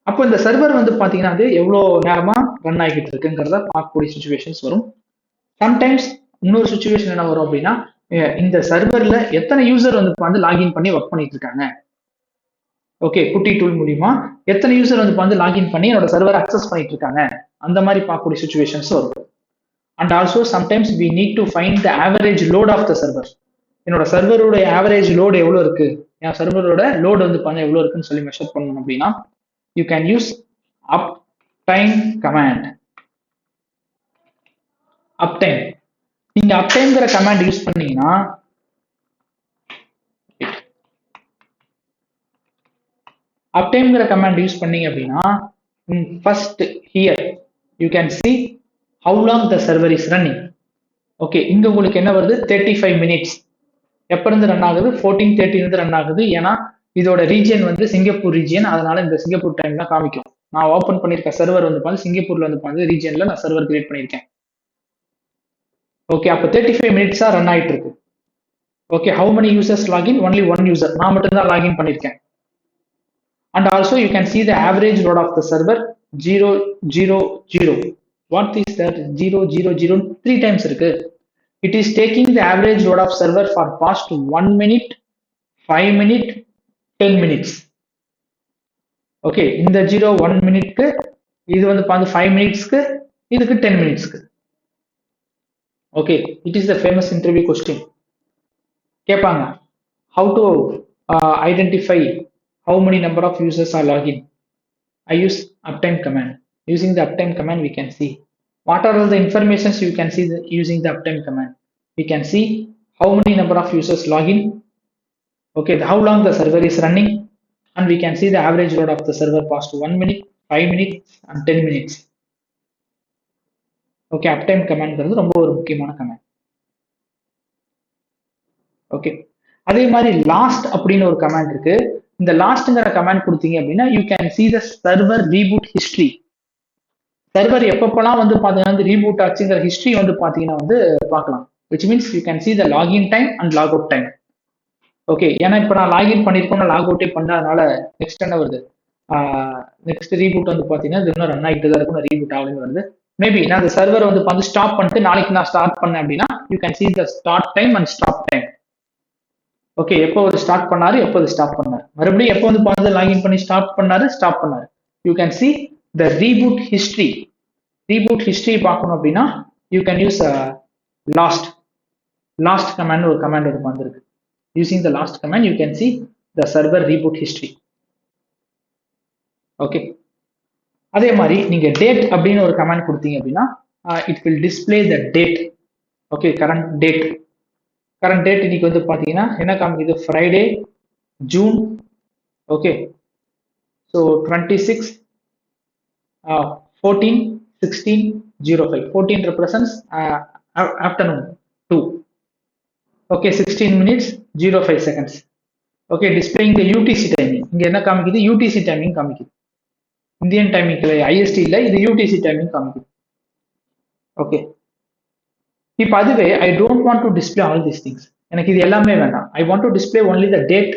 அப்போ இந்த சர்வர் வந்து பார்த்தீங்கன்னா அது எவ்வளோ நேரமா ரன் ஆகிட்டு இருக்குங்கிறத பார்க்கக்கூடிய சுச்சுவேஷன்ஸ் வரும். சம்டைம்ஸ் இன்னொரு சுச்சுவேஷன் என்ன வரும் அப்படின்னா, இந்த சர்வர்ல எத்தனை யூசர் வந்து லாகின் பண்ணி ஒர்க் பண்ணிட்டு இருக்காங்க. ஓகே, குட்டி டூல் மூலியமா எத்தனை யூசர் வந்து லாகின் பண்ணி என்னோட சர்வர் அக்சஸ் பண்ணிட்டு இருக்காங்க, அந்த மாதிரி பார்க்கக்கூடிய சுச்சுவேஷன்ஸ் வரும். And also sometimes we need to find the average load of the server. என்னோட சர்வரோட ஆவரேஜ் லோடு எவ்வளோ இருக்கு, என் சர்வரோட லோடு வந்து பண்ண எவ்வளோ இருக்குன்னு சொல்லி மெஷர் பண்ணணும் அப்படின்னா, you can use up time command. Uptime, நீங்க அப்டைம்ங்கிற கமாண்ட் யூஸ் பண்ணீங்கன்னா அப்டைம்ங்கிற கமாண்ட் யூஸ் பண்ணீங்க அப்படின்னா first here you can see how long the server is running. Okay, இங்க உங்களுக்கு என்ன வருது, 35 மினிட்ஸ். எப்ப இருந்து ரன் ஆகுது, 14:30 இருந்து ரன் ஆகுது. ஏன்னா இதோட ரீஜியன் வந்து சிங்கப்பூர் ரீஜியன், அதனால இந்த சிங்கப்பூர் டைம் தான் காமிக்கும். நான் ஓப்பன் பண்ணிருக்க சர்வர் வந்து பார்த்து சிங்கப்பூர்ல வந்து பார்த்து ரீஜியன்ல நான் சர்வர் கிரியேட் பண்ணியிருக்கேன். ஓகே, அப்போ 35 மினிட்ஸா ரன் ஆயிட்டு இருக்கு. Okay, how many users login, only one user, நான் மட்டும் தான் லாகின் பண்ணிருக்கேன். And also you can see the average load of the server 0 0 0. What is that 0 0 0? 3 times இருக்கு. It is taking the average load of server for past 1 minute, 5 minute, 10 minutes. Okay, இந்த 0 1 மினிட்க்கு, இது வந்து பார்த்து 5 மினிட்ஸ்க்கு, இதுக்கு 10 மினிட்ஸ்க்கு. Okay, it is the famous interview question. கேட்பாங்க, how to identify how many number of users are login. I use uptime command. Using the uptime command we can see what are all the informations you can see using the uptime command. We can see how many number of users login, okay, how long the server is running, and we can see the average load of the server past 1 minute, 5 minutes and 10 minutes. Okay, uptime command ரொம்ப ஒரு முக்கியமான கமாண்ட். ஓகே, அதே மாதிரி லாஸ்ட் அப்படின்னு ஒரு கமாண்ட் இருக்கு. இந்த லாஸ்ட்ங்கிற கமாண்ட் கொடுத்தீங்க அப்படின்னா you can see the server reboot history. Server எப்பப்பெல்லாம் வந்து பாத்தீங்கன்னா ரீபூட் ஆச்சுங்கிற ஹிஸ்டரி வந்து பாத்தீங்கன்னா வந்து பார்க்கலாம். which means you can see the login time and logout time. Okay, ஏன்னா இப்போ நான் லாகின் பண்ணிருக்கோம், நான் லாக் அவுட்டே பண்ணாதனால நெக்ஸ்ட் என்ன வருது, நெக்ஸ்ட் ரீபூட் வந்து பாத்தீங்கன்னா இது இன்னும் ரன் ஆகிட்டு தான் இருக்கும், ரீபூட் ஆகலன்னு வருது. மேபி நான் அந்த சர்வர் வந்து பார்த்து ஸ்டாப் பண்ணிட்டு நாளைக்கு நான் ஸ்டார்ட் பண்ணேன் அப்படின்னா you can see the start time and stop time. Okay, எப்போ ஒரு ஸ்டார்ட் பண்ணாரு, எப்போ அது ஸ்டாப் பண்ணாரு, மறுபடியும் எப்போ வந்து பார்த்து லாகின் பண்ணி ஸ்டார்ட் பண்ணாரு, ஸ்டாப் பண்ணாரு. You can see the reboot history. Reboot history பார்க்கணும் அப்படின்னா you can use last command ஒரு கமாண்ட் ஒன்று வந்திருக்கு. Using the last command you can see the server reboot history. Okay, அதே மாதிரி நீங்க டேட் அப்படின்னு ஒரு கமாண்ட் கொடுத்தீங்க அப்படின்னா it will display the date. Okay, current date இன்னைக்கு வந்து பாத்தீங்கன்னா என்ன காமிக்குது, Friday June. Okay, so 26 14 16 05. 14 represents afternoon 2. Okay, 16 minutes 05 seconds. Okay, displaying the UTC timing. இங்க என்ன காமிக்குது, UTC timing காமிக்குது. இந்தியன் டைமிங் IST இல்ல, இது UTC டைமிங் காமிக்குது. ஓகே, இப்போ அதுவே I don't want to display all these things, எனக்கு இது எல்லாமே வேண்டாம். I want to display only the date,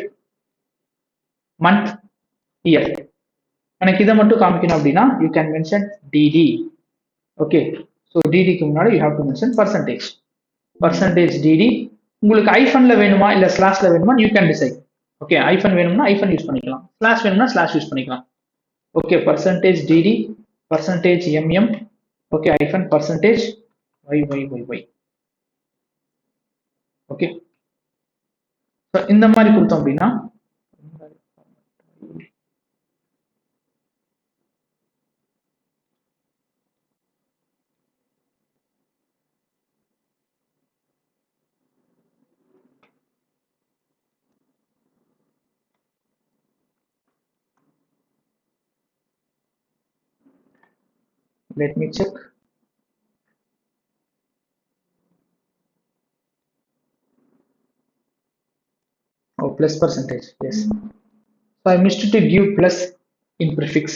month, year. எனக்கு இதை மட்டும் காமிக்கணும் அப்படின்னா you can mention DD. Okay, so டிடிக்கு முன்னாடி you have to mention percentage DD. உங்களுக்கு ஐஃபன்ல வேணுமா இல்லை ஸ்லாஷ்ல வேணுமா யூ கேன் டிசைட். ஓகே, ஐஃபன் வேணும்னா ஐஃபன் யூஸ் பண்ணிக்கலாம், ஸ்லாஷ் வேணும்னா ஸ்லாஷ் யூஸ் பண்ணிக்கலாம். Okay, percentage DD, percentage MM, okay, hyphen percentage Y. Okay, இந்த மாதிரி கொடுத்தோம் அப்படின்னா let me check. Oh, plus percentage, yes. So I missed to give plus in prefix.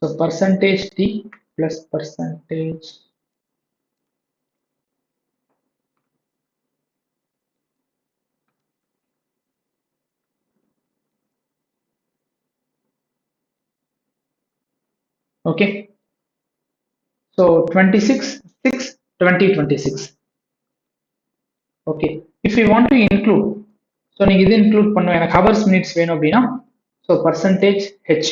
So percentage t plus percentage okay. So 26 6 2026 okay. If you want to include, so நீங்க இது include பண்ண எனக்கு hours minutes வேணும் அப்படின்னா so percentage h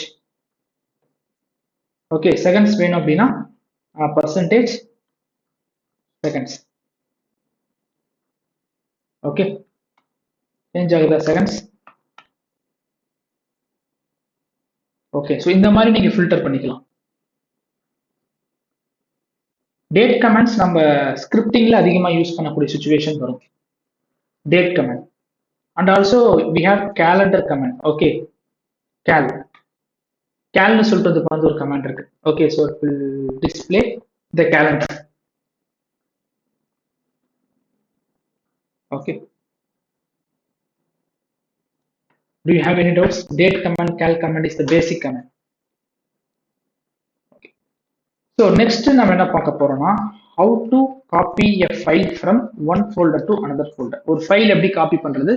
okay. Seconds வேணும் அப்படின்னா percentage seconds okay. சேஞ்ச் ஆகுதா seconds okay. So இந்த மாதிரி நீங்க ஃபில்டர் பண்ணிக்கலாம். டேட் கமெண்ட்ஸ் நம்ம ஸ்கிரிப்டிங்ல அதிகமா யூஸ் பண்ணக்கூடிய சுச்சுவேஷன் வரும். Date command and also we have calendar command okay. கேல்னு சொல்றது வந்து ஒரு கமெண்ட் இருக்கு okay. So it will display the calendar okay. Do you have any doubts? Date command, cal command is the basic command. Okay. So next நம்ம என்ன பார்க்க போறோம்னா how to copy a file from one folder to another folder. ஒரு ஃபைல் எப்படி காப்பி பண்றது,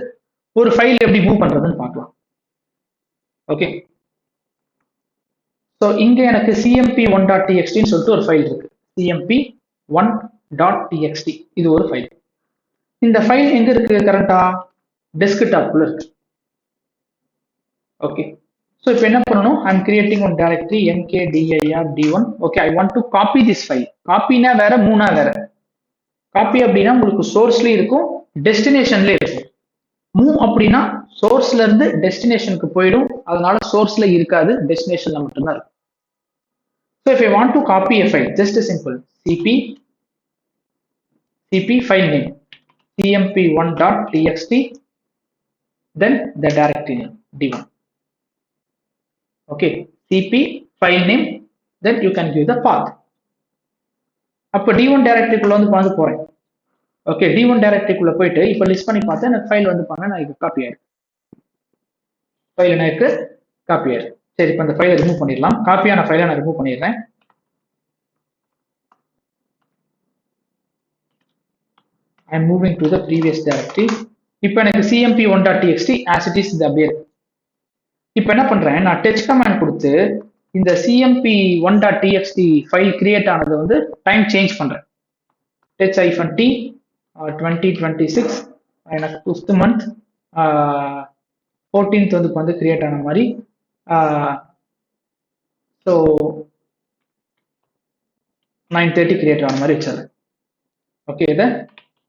ஒரு ஃபைல் எப்படி மூவ் பண்றதுன்னு பார்க்கலாம் ஓகே. ஸோ இங்க எனக்கு cmp1.txt ன்னு சொல்லிட்டு ஒரு ஃபைல் இருக்கு. cmp1.txt இது ஒரு ஃபைல். இந்த ஃபைல் எங்க இருக்கு கரண்டா? டெஸ்க்டாப்ல இருக்கு okay. So இப்போ என்ன பண்ணணும், I'm creating one directory mkdir_d1 okay. I want to copy this file. காப்பினா வேற, மூணா வேற. காப்பி அப்படின்னா உங்களுக்கு சோர்ஸ்லயும் இருக்கும் டெஸ்டினேஷன்லயும் இருக்கும். மூவ் அப்படின்னா சோர்ஸ்ல இருந்து டெஸ்டினேஷனுக்கு போயிடும், அதனால சோர்ஸ்ல இருக்காது, டெஸ்டினேஷன்ல மட்டும்தான் இருக்கும். So if I want to copy a file, just a simple cp file name cmp1.txt then the directory name d1 okay. cp file name then you can give the path. அப்ப d1 directory குள்ள வந்து பாத்து போறேன் ஓகே. d1 directory குள்ள போயிட்டு இப்ப லிஸ்ட் பண்ணி பார்த்தா எனக்கு ஃபைல் வந்து பாருங்க நான் இது காப்பி ஆயிருக்கு. ஃபைல் எனக்கு காப்பி ஆயிருக்கு. சரி இப்போ அந்த ஃபைலை ரிமூவ் பண்ணிடலாம். காப்பியான ஃபைலை நான் ரிமூவ் பண்ணிடுறேன். I am moving to the previous directory. இப்போ எனக்கு cmp1.txt as it is இந்த அப்படியே இருக்கு. இப்போ என்ன பண்றேன், நான் டெச் கமாண்ட் கொடுத்து இந்த cmp1.txt ஃபைல் கிரியேட் ஆனது வந்து டைம் சேஞ்ச் பண்றேன். -t 2026 எனக்கு 5th month 14th வந்து கிரியேட் ஆன மாதிரி ஸோ 9:30 கிரியேட் ஆன மாதிரி வச்சிடறேன் ஓகே. இதை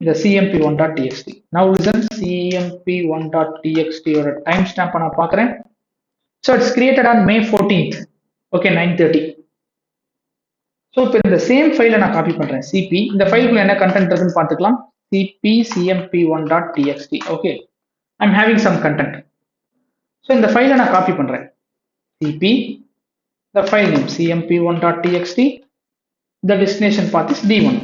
இந்த cmp1.txt now listen cmp1.txt ஓட டைம் ஸ்டாம்ப் நான் பார்க்குறேன். So it's created an May 14th okay 9:30. So இப்போ இந்த சேம் ஃபைலை நான் காப்பி பண்றேன் cp. இந்த ஃபைலுக்குள்ள என்ன கண்டென்ட் இருக்குன்னு பார்த்துக்கலாம். cp cmp1.txt okay. I'm having some content. So இந்த ஃபைலை நான் காப்பி பண்றேன் cp the file name cmp1.txt the destination path is d1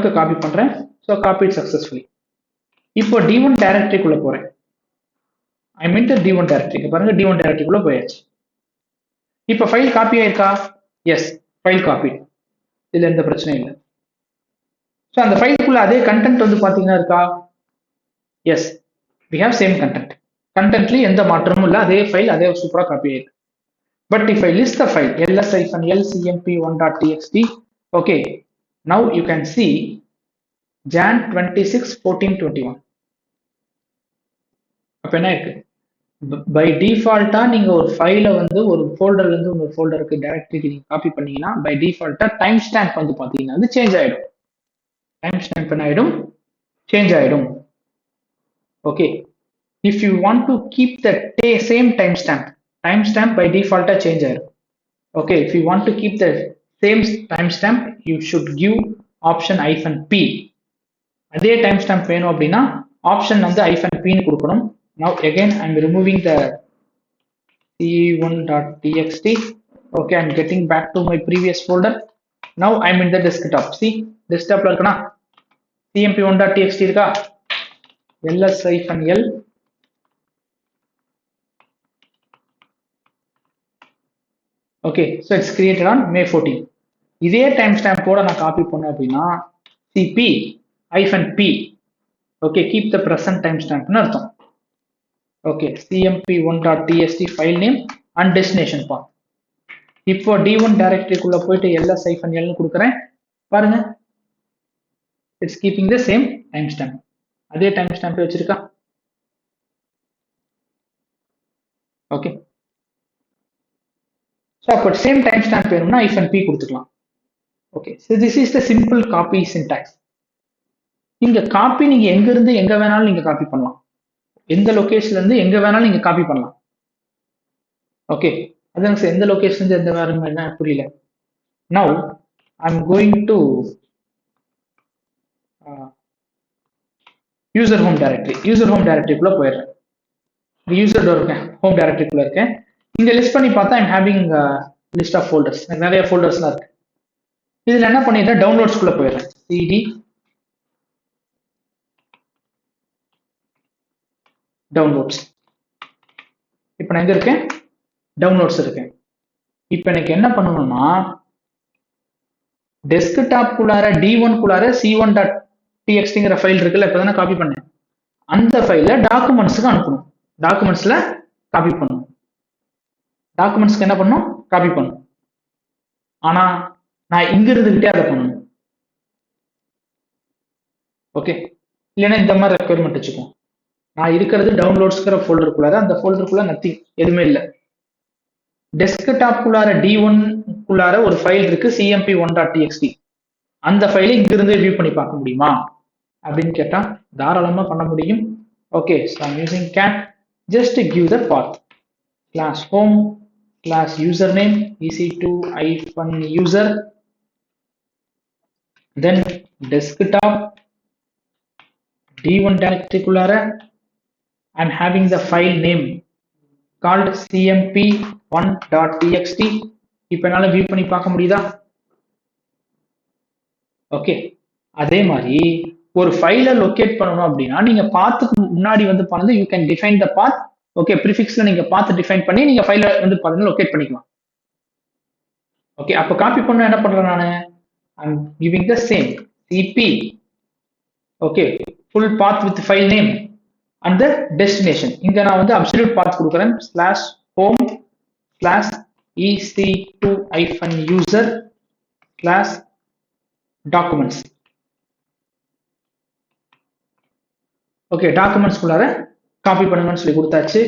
க்கு காப்பி பண்றேன். So copy successfully. இப்போ d1 டைரக்டரிக்குள்ள போறேன். ஐ மீன் d1 டைரக்டரி பாருங்க, d1 டைரக்டரிக்குள்ள போயாச்சு. இப்போ ஃபைல் காப்பி ஆயிருக்கா? எஸ், ஃபைல் காப்பி, இதுல எந்த பிரச்சனையும் இல்லை. ஸோ அந்த ஃபைலுக்குள்ள அதே கண்டென்ட் வந்து பாத்தீங்கன்னா இருக்கா? Yes, we have same content. கண்டென்ட்லயும் எந்த மாற்றமும் இல்லை, அதே ஃபைல் அதே சூப்பரா காப்பி ஆயிருக்கு. But if I list the file ls-lcmp1.txt okay, now you can see Jan 26 14 21 அப்ப என்ன இருக்கு? பை டிஃபால்ட்டா நீங்க ஒரு ஃபைலை வந்து ஒரு ஃபோல்டர்ல இருந்து ஒரு ஃபோல்டருக்கு டைரக்டரிக்கு நீங்க காப்பி பண்ணீங்கன்னா பை டிஃபால்ட்டா டைம் ஸ்டாம்ப் வந்து பாத்தீங்கன்னா அது சேஞ்ச் ஆயிடும். டைம் ஸ்டாம்ப் என்ன ஆயிடும்? சேஞ்ச் ஆயிடும் okay. if you want to keep the same timestamp by default change ஆயிடும் okay. if you want to keep the same timestamp you should give option -p. அதே timestamp வேணும் அப்படின்னா ஆப்ஷன் வந்து -p ன்னு கொடுக்கணும். now again I'm removing the c1.txt okay. I'm getting back to my previous folder. now I'm in the desktop. see desktopல இருக்குனா cmp1.txt இருக்கா? ls-l okay, so it's created an May 14. இதே டைம் ஸ்டாம்போட நான் காப்பி பண்ணேன் அப்படின்னா cp-p, okay, keep the present time ஸ்டாம்ப்னு அர்த்தம். Okay, cmp1.txt file name and destination path. இப்போ d1 டைரக்டரிக்குள்ள போயிட்டு ls-lன்னு கொடுக்குறேன். பாருங்க, it's keeping the same time stamp. அதே டைம் ஸ்டாம்ப் வச்சிருக்கா. ஓகே, ஸோ அப்போ சேம் டைம் ஸ்டாம்ப் வேணும்னா -p கொடுத்துக்கலாம். Okay, so this is the simple copy syntax. இங்க காப்பி நீங்க எங்க இருந்து எங்க வேணாலும் நீங்க காப்பி பண்ணலாம். எந்த லொகேஷன்ல இருந்து எங்க வேணாலும் நீங்க காப்பி பண்ணலாம். ஓகே, அதான் சார், எந்த லொகேஷன் இருந்து எந்த வேற என்ன புரியல. Now I am going to user home directory. User home டைரக்டரிக்குள்ள போயிடுறேன். யூசர் இருக்கேன், ஹோம் டைரக்டரிக்குள்ள இருக்கேன். இங்க லிஸ்ட் பண்ணி பார்த்தா I'm having list of folders. நிறைய ஃபோல்டர்ஸ்லாம் இருக்கு. இதுல என்ன பண்ணிடுறேன், டவுன்லோட்ஸ்குள்ள போயிடுறேன். cd downloads. இப்போ நான் எங்க இருக்கேன், டவுன்லோட்ஸ் இருக்கேன். இப்போ எனக்கு என்ன பண்ணணும்னா, டெஸ்க்டாப் குள்ளார d1 குள்ளார c1.txtங்கிற ஃபைல் இருக்குல்ல, இப்பதானே காப்பி பண்ணேன். அந்த ஃபைலை டாக்குமெண்ட்ஸ்க்கு அனுப்பணும். டாக்குமெண்ட்ஸ்ல காப்பி பண்ணணும். டாக்குமெண்ட்ஸ்க்கு என்ன பண்ணணும், காப்பி பண்ணணும். ஆனா நான் இங்க இருந்துகிட்டே அதை பண்ணணும். ஓகே, இல்லைன்னா இந்த மாதிரி ரெக்குயர்மெண்ட் வச்சுக்கோம். நான் இருக்கிறது டவுன்லோட்ஸ்ங்கிற ஃபோல்டருக்குள்ளார, அந்த ஃபோல்டருக்குள்ள நத்திங், எதுவுமே இல்லை. டெஸ்க்டாப் குள்ளார d1 குள்ளார ஒரு ஃபைல் இருக்கு, cmp1.txt. அந்த ஃபைலை இங்கிருந்து வியூ பண்ணி பார்க்க முடியுமா அப்படின்னு கேட்டா தாராளமா பண்ண முடியும். Okay, so I'm using cat, just give the path /home /username ec2-user, then desktop d1 directory குள்ளார I'm having the file name called cmp1.txt. இப்போ என்னால வியூ பண்ணி பார்க்க முடியுதா? ஓகே, அதே மாதிரி ஒரு ஃபைலை லொகேட் பண்ணணும் அப்படின்னா நீங்க பாத்துக்கு முன்னாடி வந்து பண்ணது you can define the path. Okay, ப்ரிஃபிக்ஸ்ல நீங்க பாத்து டிஃபைன் பண்ணி நீங்க ஃபைலை வந்து பாத்தீங்கன்னா லொகேட் பண்ணிக்கலாம். ஓகே, அப்போ காப்பி பண்ண என்ன பண்றேன் நானு, I'm giving the same cp, okay, full path with file name and the destination. இங்க நான் வந்து அப்சல்யூட் பாத் கொடுக்குறேன், /home /ec2-user /documents. ஓகே, டாக்குமெண்ட்ஸ்குள்ளார காப்பி பண்ணுங்கன்னு சொல்லி கொடுத்தாச்சு.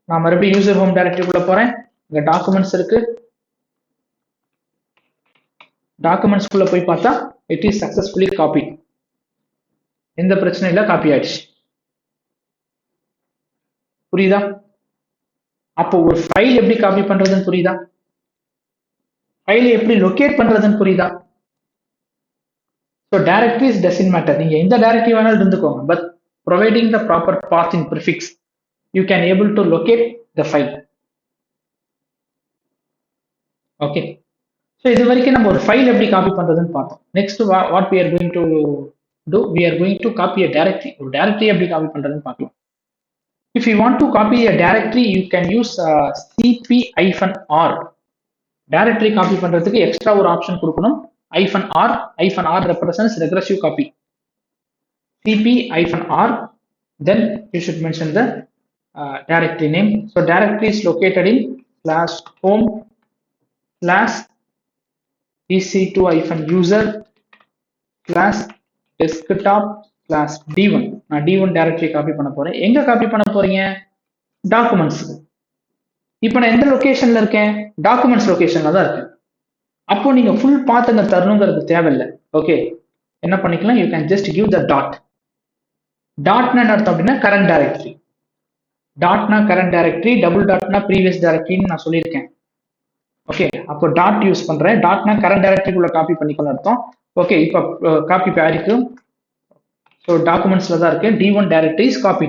நான் மறுபடியும் யூசர் ஹோம் டைரக்டரிக்குள்ள போறேன். இங்க டாக்குமெண்ட்ஸ் இருக்கு. டாக்குமெண்ட்ஸ்குள்ள போய் பார்த்தா இட் இஸ் சக்சஸ்ஃபுல்லி காப்பி. எந்த பிரச்சனை இல்லை, காப்பி ஆயிடுச்சு. புரியுதா? அப்போ ஒரு ஃபைல் எப்படி காப்பி பண்றதுன்னு புரியுதா? ஃபைலை எப்படி லொகேட் பண்றதுன்னு புரியுதா? So directories doesn't matter. நீங்க எந்த டைரக்டரி வேணாலும் இருந்துக்கோங்க, but providing the proper path in prefix, you can able to locate the file. Okay, so இது வரைக்கும் நம்ம ஒரு ஃபைல் எப்படி காப்பி பண்றதுன்னு பார்த்தோம். Next what we are going to do, we are going to copy a directory. ஒரு டைரக்டரி எப்படி காப்பி பண்றதுன்னு பார்க்கலாம். If you want to copy a directory, you can use cp-r. Directory copy பண்றதுக்கு எக்ஸ்ட்ரா ஒரு ஆப்ஷன் கொடுக்கணும், -r represents regressive copy. cp-r, then you should mention the directory name. So directory is located in /home /ec2-user /desktop /d1. நான் d1 directory காப்பி பண்ண போறேன். எங்க காப்பி பண்ண போறீங்க, டாக்குமெண்ட்ஸ். இப்போ நான் எந்த லொகேஷன்ல இருக்கேன், டாக்குமெண்ட்ஸ் லொகேஷன்ல தான் இருக்கேன். அப்போ நீங்க ஃபுல் பாத் அங்க தரணுங்கிறது தேவையில்லை. ஓகே, என்ன பண்ணிக்கலாம், you can just give the dot. டாட்னா என்ன அர்த்தம் அப்படின்னா கரண்ட் டைரக்டரி. டாட்னா கரண்ட் டைரக்டரி, டபுள் டாட்னா ப்ரீவியஸ் டைரக்டரின்னு நான் சொல்லியிருக்கேன். ஓகே, அப்போ டாட் யூஸ் பண்றேன். டாட்னா கரண்ட் டைரக்டரிக்குள்ள காப்பி பண்ணிக்கணும் அர்த்தம். ஓகே, இப்போ காப்பி ஆயிருக்கு. ஸோ டாக்குமெண்ட்ஸ்ல தான் இருக்கு. d1 directory is copy.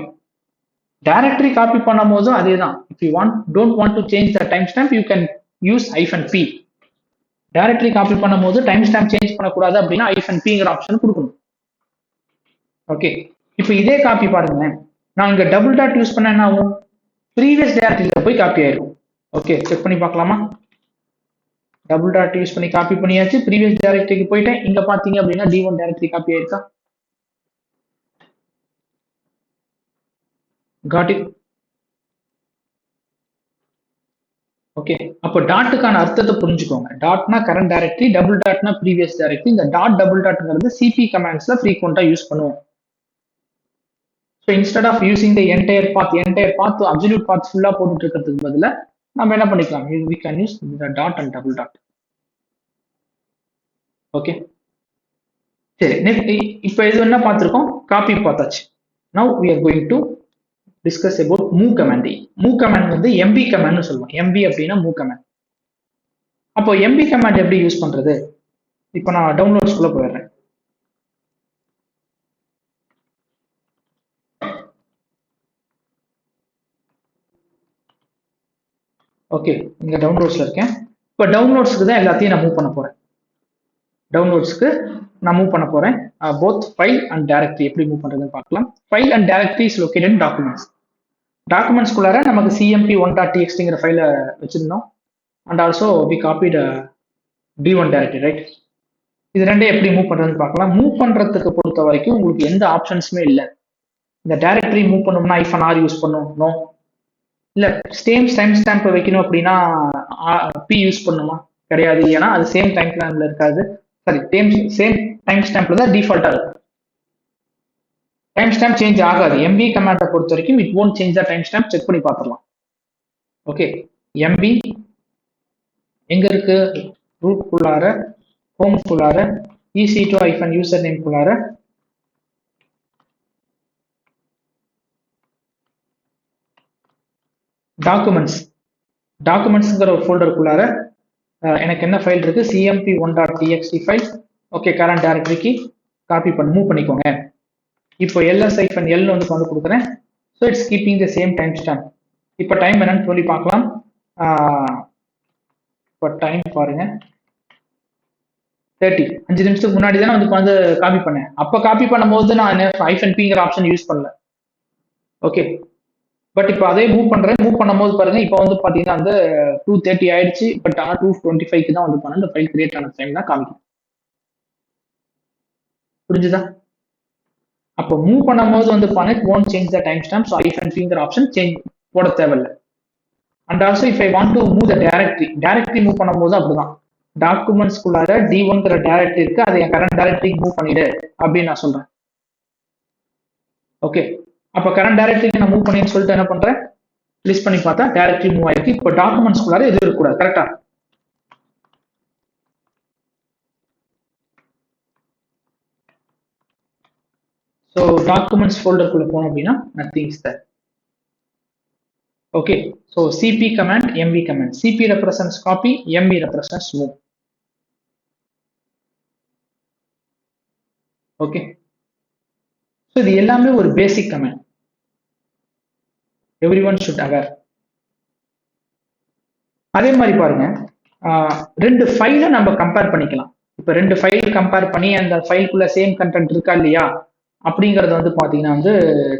Directory copy பண்ணும் போதும் அதே தான். If you don't want to change the time stamp, you can use -p. Directory copy பண்ணும் போது டைம் ஸ்டாம்ப் சேஞ்ச் பண்ணக்கூடாது அப்படின்னா -pங்கிற ஆப்ஷன் கொடுக்கணும். ஓகே, இப்போ இதே காப்பி பாருங்க, நான் இங்க டபுள் டாட் யூஸ் பண்ண என்ன ஆகும், ப்ரீவியஸ் டைரக்டரியில போய் காப்பி ஆயிடும். ஓகே, செக் பண்ணி பார்க்கலாமா? டபுள் டாட் யூஸ் பண்ணி காப்பி பண்ணியாச்சு. ப்ரீவியஸ் டைரக்டரிக்கு போயிட்டேன். இங்க பாத்தீங்க அப்படின்னா D1 டைரக்டரி காப்பி ஆயிருக்கா? Got it. ஓகே, அப்போ டாட்டுக்கான அர்த்தத்தை புரிஞ்சுக்கோங்க. டாட்னா கரண்ட் டைரக்டரி, டபுள் டாட்னா ப்ரீவியஸ் டைரக்டரி. இந்த டாட் டபுள் டாட்ங்கிறது சிபி கமாண்ட்ஸ்ல ஃப்ரீக்வெண்டா யூஸ் பண்ணுவோம். So instead of using the entire path absolute path ஃபுல்லா போட்டுட்டு இருக்கிறதுக்கு பதிலா நம்ம என்ன பண்ணிக்கலாம், we can use the dot and double dot. Okay, சரி. இப்போ இது என்ன பார்த்திருக்கோம், காப்பி பார்த்தாச்சு. now we are going to discuss about move command. move command வந்து mb command னு சொல்லுவோம். mb அப்படின்னா move command. அப்போ mb command எப்படி யூஸ் பண்றது? இப்போ நான் டவுன்லோட்ஸ்குள்ள போயிடுறேன். ஓகே, இங்க டவுன்லோட்ஸ்ல இருக்கேன். இப்போ டவுன்லோட்ஸ்க்கு தான் எல்லாத்தையும் நான் மூவ் பண்ண போறேன். டவுன்லோட்ஸ்க்கு நான் மூவ் பண்ண போறேன். போத் ஃபைல் அண்ட் டைரக்டரி எப்படி மூவ் பண்றதுன்னு பார்க்கலாம். File and directory is located in documents. டாக்குமெண்ட்ஸ்குள்ளார நமக்கு cmp1.txtங்கிற ஃபைலை வச்சிருந்தோம். And also we copied D1 directory, right? இது ரெண்டே எப்படி மூவ் பண்றதுன்னு பார்க்கலாம். மூவ் பண்றதுக்கு பொறுத்த வரைக்கும் உங்களுக்கு எந்த ஆப்ஷன்ஸுமே இல்லை. இந்த டைரக்டரி மூவ் பண்ணணும்னா -r யூஸ் பண்ணணும், இல்ல டைம் ஸ்டாம்ப் வைக்கணும் அப்படின்னா p யூஸ் பண்ணுமா? கிடையாது. ஏன்னா அது சேம் டைம் ஸ்டாம்ப்ல இருக்காது. சாரி, சேம் டைம் ஸ்டாம்ப்ல தான் டிஃபால்ட்டா இருக்கும். டைம் ஸ்டாம்ப் சேஞ்ச் ஆகாது. mb கமாண்டை பொறுத்த வரைக்கும் it won't change the time stamp. Check பண்ணி பார்த்துடலாம். ஓகே, mb எங்க இருக்கு? ரூட் குள்ளார, ஹோம் குள்ளார, ec2-username குள்ளார டாக்குமெண்ட்ஸ்ங்கிற ஒரு ஃபோல்டருக்குள்ளார எனக்கு என்ன ஃபைல் இருக்கு? cmp1.txt file. ஓகே, கரண்ட் டைரக்டரிக்கு காப்பி மூவ் பண்ணிக்கோங்க. இப்போ ls-l வந்து கொண்டு கொடுக்குறேன். So it's keeping the same time stamp. இப்போ டைம் என்னன்னு சொல்லி பார்க்கலாம். இப்போ டைம் பாருங்க, 30. 5 நிமிஷத்துக்கு முன்னாடி தானே வந்து காப்பி பண்ணேன். அப்போ காப்பி பண்ணும்போது நான் -p ஆப்ஷன் யூஸ் பண்ணல. ஓகே, பட் இப்போ அதே மூவ் பண்றேன். மூவ் பண்ணும்போது பாருங்க, இப்போ வந்து பாத்தீங்கன்னா வந்து 2:30 ஆயிடுச்சு. பட் 2:25 தான் வந்து பண்ண இந்த ஃபைல் கிரியேட் ஆன டைம் தான் காமிக்கும். புரிஞ்சுதா? அப்போ மூவ் பண்ணும்போது வந்து பண்ண won't change the time stamp. So -p option change போட தேவையில்லை. And also if I want to move the directory move பண்ணும்போது அப்படிதான். டாக்குமெண்ட்ஸ்குள்ளார D1ங்கிற டைரக்டரி இருக்கு, அதை என் கரண்ட் டைரக்டரிக்கு மூவ் பண்ணிடு அப்படின்னு நான் சொல்றேன். ஓகே, அப்போ கரண்ட் டைரக்டரிக்கு நான் மூவ் பண்ணின்னு சொல்லிட்டு என்ன பண்றேன், லிஸ்ட் பண்ணி பார்த்தா டைரக்டரி மூவ் ஆயிருக்கு. இப்போ டாக்குமெண்ட்ஸ்குள்ளார எதுவும் இருக்கக்கூடாது. கரெக்டா? ஸோ டாக்குமெண்ட்ஸ் ஃபோல்டருக்குள்ள போனோம் அப்படின்னா nothing is there. Okay, so cp command, mb command. cp represents copy, mb represents move. Okay, so இது எல்லாமே ஒரு basic command. Everyone should aware. அதே மாதிரி பாருங்க, ரெண்டு ஃபைலை நம்ம கம்பேர் பண்ணிக்கலாம். இப்போ ரெண்டு ஃபைல் கம்பேர் பண்ணி அந்த ஃபைலுக்குள்ள சேம் கண்டென்ட் இருக்கா இல்லையா அப்படிங்கறத வந்து பாத்தீங்கன்னா வந்து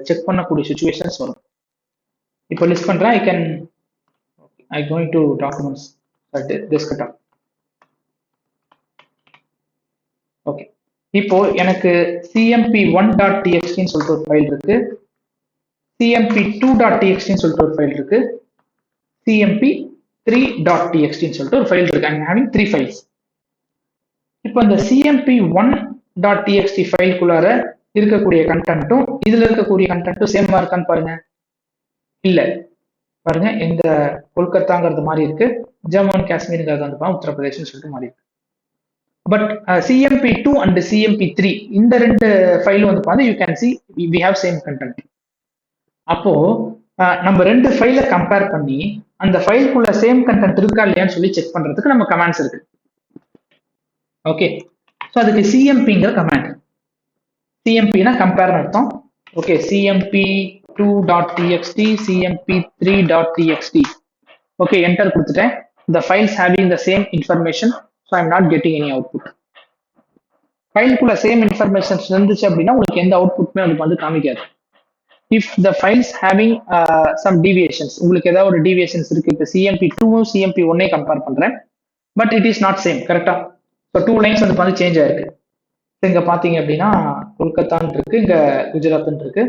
செக் பண்ணக்கூடிய சுச்சுவேஷன்ஸ் வரும். இப்போ லிஸ்ட் பண்றேன். I going to documents desktop. Okay, இப்போ எனக்கு cmp1.txt சொல்லிட்டு ஒரு ஃபைல் இருக்கு, cmp2.txt சொல்லிட்டு ஒரு ஃபைல் இருக்கு, cmp3.txt சொல்லிட்டு ஒரு ஃபைல் இருக்கு. I'm having 3 files. இப்போ இந்த cmp1.txt ஃபைலுக்குள்ளார இருக்கக்கூடிய கண்டென்ட்டும் இதுல இருக்கக்கூடிய கண்டென்ட்டும் சேமா இருக்கான்னு பாருங்க. இல்ல, பாருங்க, இந்த கொல்கத்தாங்கிறது மாதிரி இருக்கு, ஜம்மு அண்ட் காஷ்மீர்ங்கிறது வந்து உத்தரப்பிரதேஷ்னு சொல்லிட்டு மாதிரி இருக்கு. பட் cmp2 அண்ட் cmp3 இந்த ரெண்டு ஃபைலும் வந்து பாருங்க, you can C we have same content. அப்போ நம்ம ரெண்டு ஃபைலை கம்பேர் பண்ணி அந்த ஃபைலுக்குள்ள சேம் கண்டென்ட் இருக்கா இல்லையான்னு சொல்லி செக் பண்றதுக்கு நம்ம கமாண்ட்ஸ் இருக்கு. ஓகே, ஸோ அதுக்கு cmpங்கிற கமாண்ட். cmpனா கம்பேர்னு அர்த்தம். Okay, cmp2.txt, cmp3.txt. Okay, enter கொடுத்துட்டேன். the files having the same information, so I'm not getting any output. ஃபைலுக்குள்ள சேம் இன்ஃபர்மேஷன்ஸ் இருந்துச்சு அப்படின்னா உங்களுக்கு எந்த அவுட்புட்மே வந்து காமிக்காது. if the files having some deviations, உங்களுக்கு ஏதாவது ஒரு deviations இருக்கு. இப்போ cmp2 cmp1 கம்பேர் பண்றேன். But it is not same கரெக்டா. ஸோ 2 லைன்ஸ் வந்து பார்த்து சேஞ்ச் ஆயிருக்கு. இங்க பாத்தீங்க அப்படின்னா கொல்கத்தான்னு இருக்கு, இங்க குஜராத்னு இருக்கு,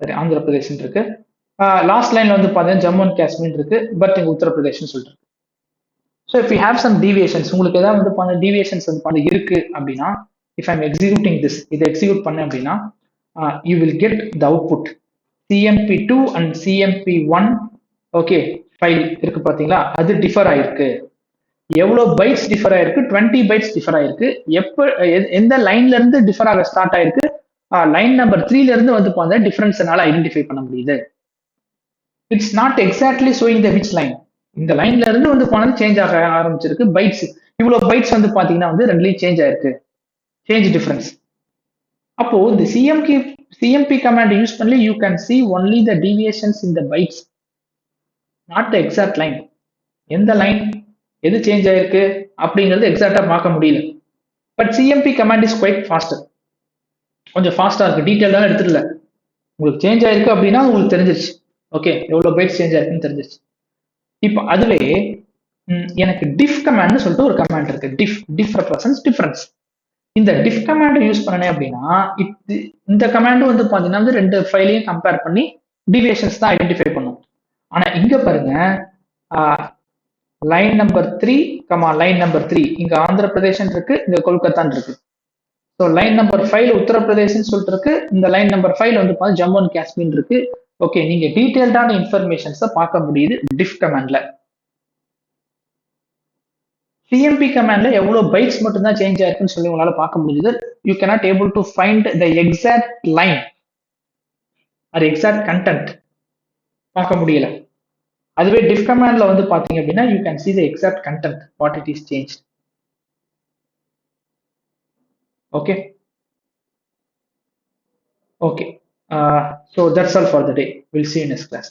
சரி ஆந்திர பிரதேஷ்னு இருக்கு. லாஸ்ட் லைன்ல வந்து பாத்தீங்கன்னா ஜம்மு அண்ட் காஷ்மீர் இருக்கு, பட் இங்க உத்தரப்பிரதேஷ்னு சொல்லிட்டு. So if you have some deviations, உங்களுக்கு ஏதாவது வந்து பண்ண டீவியேஷன்ஸ் வந்து பண்ண இருக்கு அப்படின்னா, இஃப் ஐம் எக்ஸிக்யூட்டிங் திஸ், இதை எக்ஸிக்யூட் பண்ணேன் அப்படின்னா you will get the output CMP2 and CMP1 okay file இருக்கு பாத்தீங்களா, அது டிஃபர் ஆயிருக்கு. எவ்வளவு பைட்ஸ் டிஃபர் ஆயிருக்கு? 20 பைட்ஸ் டிஃபர் ஆயிருக்கு. எப்ப எந்த லைன்ல இருந்து டிஃபர் ஆக ஸ்டார்ட் ஆயிருக்கு? லைன் நம்பர் 3ல இருந்து வந்து பார்த்தா டிஃபரன்ஸ் என்னால ஐடென்டிஃபை பண்ண முடியுது. It's not exactly showing the which line. இந்த லைன்ல இருந்து வந்து போனது சேஞ்ச் ஆக ஆரம்பிச்சிருக்கு. பைட்ஸ் இவ்வளவு பைட்ஸ் வந்து பாத்தீங்கன்னா வந்து ரெண்டுலயும் சேஞ்ச் ஆயிருக்கு, சேஞ்ச் டிஃபரன்ஸ். அப்போ இந்த சிஎம்பி கமாண்ட் யூஸ் பண்ணி you can see only the deviations in the bytes, not the exact line. எந்த லைன் எது சேஞ்ச் ஆயிருக்கு அப்படிங்கிறது எக்ஸாக்டா பார்க்க முடியல. But CMP command is quite faster, கொஞ்சம் ஃபாஸ்டா இருக்கு, டீட்டெயிலாக எடுத்துடல. உங்களுக்கு சேஞ்ச் ஆயிருக்கு அப்படின்னா உங்களுக்கு தெரிஞ்சிருச்சு, ஓகே எவ்வளவு பைட்ஸ் சேஞ்ச் ஆயிருக்குன்னு தெரிஞ்சிருச்சு. இப்போ அதுவே எனக்கு டிஃப் கமாண்ட்னு சொல்லிட்டு ஒரு கமாண்ட் இருக்கு. டிஃப் ரெப்ரசன்ஸ் டிஃபரன்ஸ். இந்த டிஃப் கமாண்ட் யூஸ் பண்ணனே அப்படின்னா இந்த கமாண்ட் வந்து பாத்தீங்கன்னா வந்து ரெண்டு ஃபைலையும் கம்பேர் பண்ணி டிவியேஷன்ஸ் தான் ஐடென்டிஃபை பண்ணும். ஆனா இங்க பாருங்க, லைன் நம்பர் 3 லைன் நம்பர் 3 இங்க ஆந்திர பிரதேஷ் இருக்கு, இங்க கொல்கத்தான் இருக்கு. ஸோ லைன் நம்பர் 5 உத்தரப்பிரதேஷ்னு சொல்லிட்டு இருக்கு, இந்த லைன் நம்பர் 5 வந்து பார்த்தா ஜம்மு அண்ட் காஷ்மீர் இருக்கு. ஓகே, நீங்க டீடைல்டான இன்ஃபர்மேஷன்ஸை பார்க்க முடியுது டிஃப் கமாண்ட்ல. சிஎம்பி கமாண்ட்ல எவ்வளவு பைட்ஸ் மட்டும் தான் சேஞ்ச் ஆயிருக்குன்னு சொல்லி உங்களால பார்க்க முடியுது. You cannot able to find the exact line or exact content பார்க்க முடியல. அதுவே டிஃப் கமாண்ட்ல வந்து பாத்தீங்க அப்படின்னா you can see the exact content what it is changed. Okay, okay, so that's all for the day. We'll see you next class.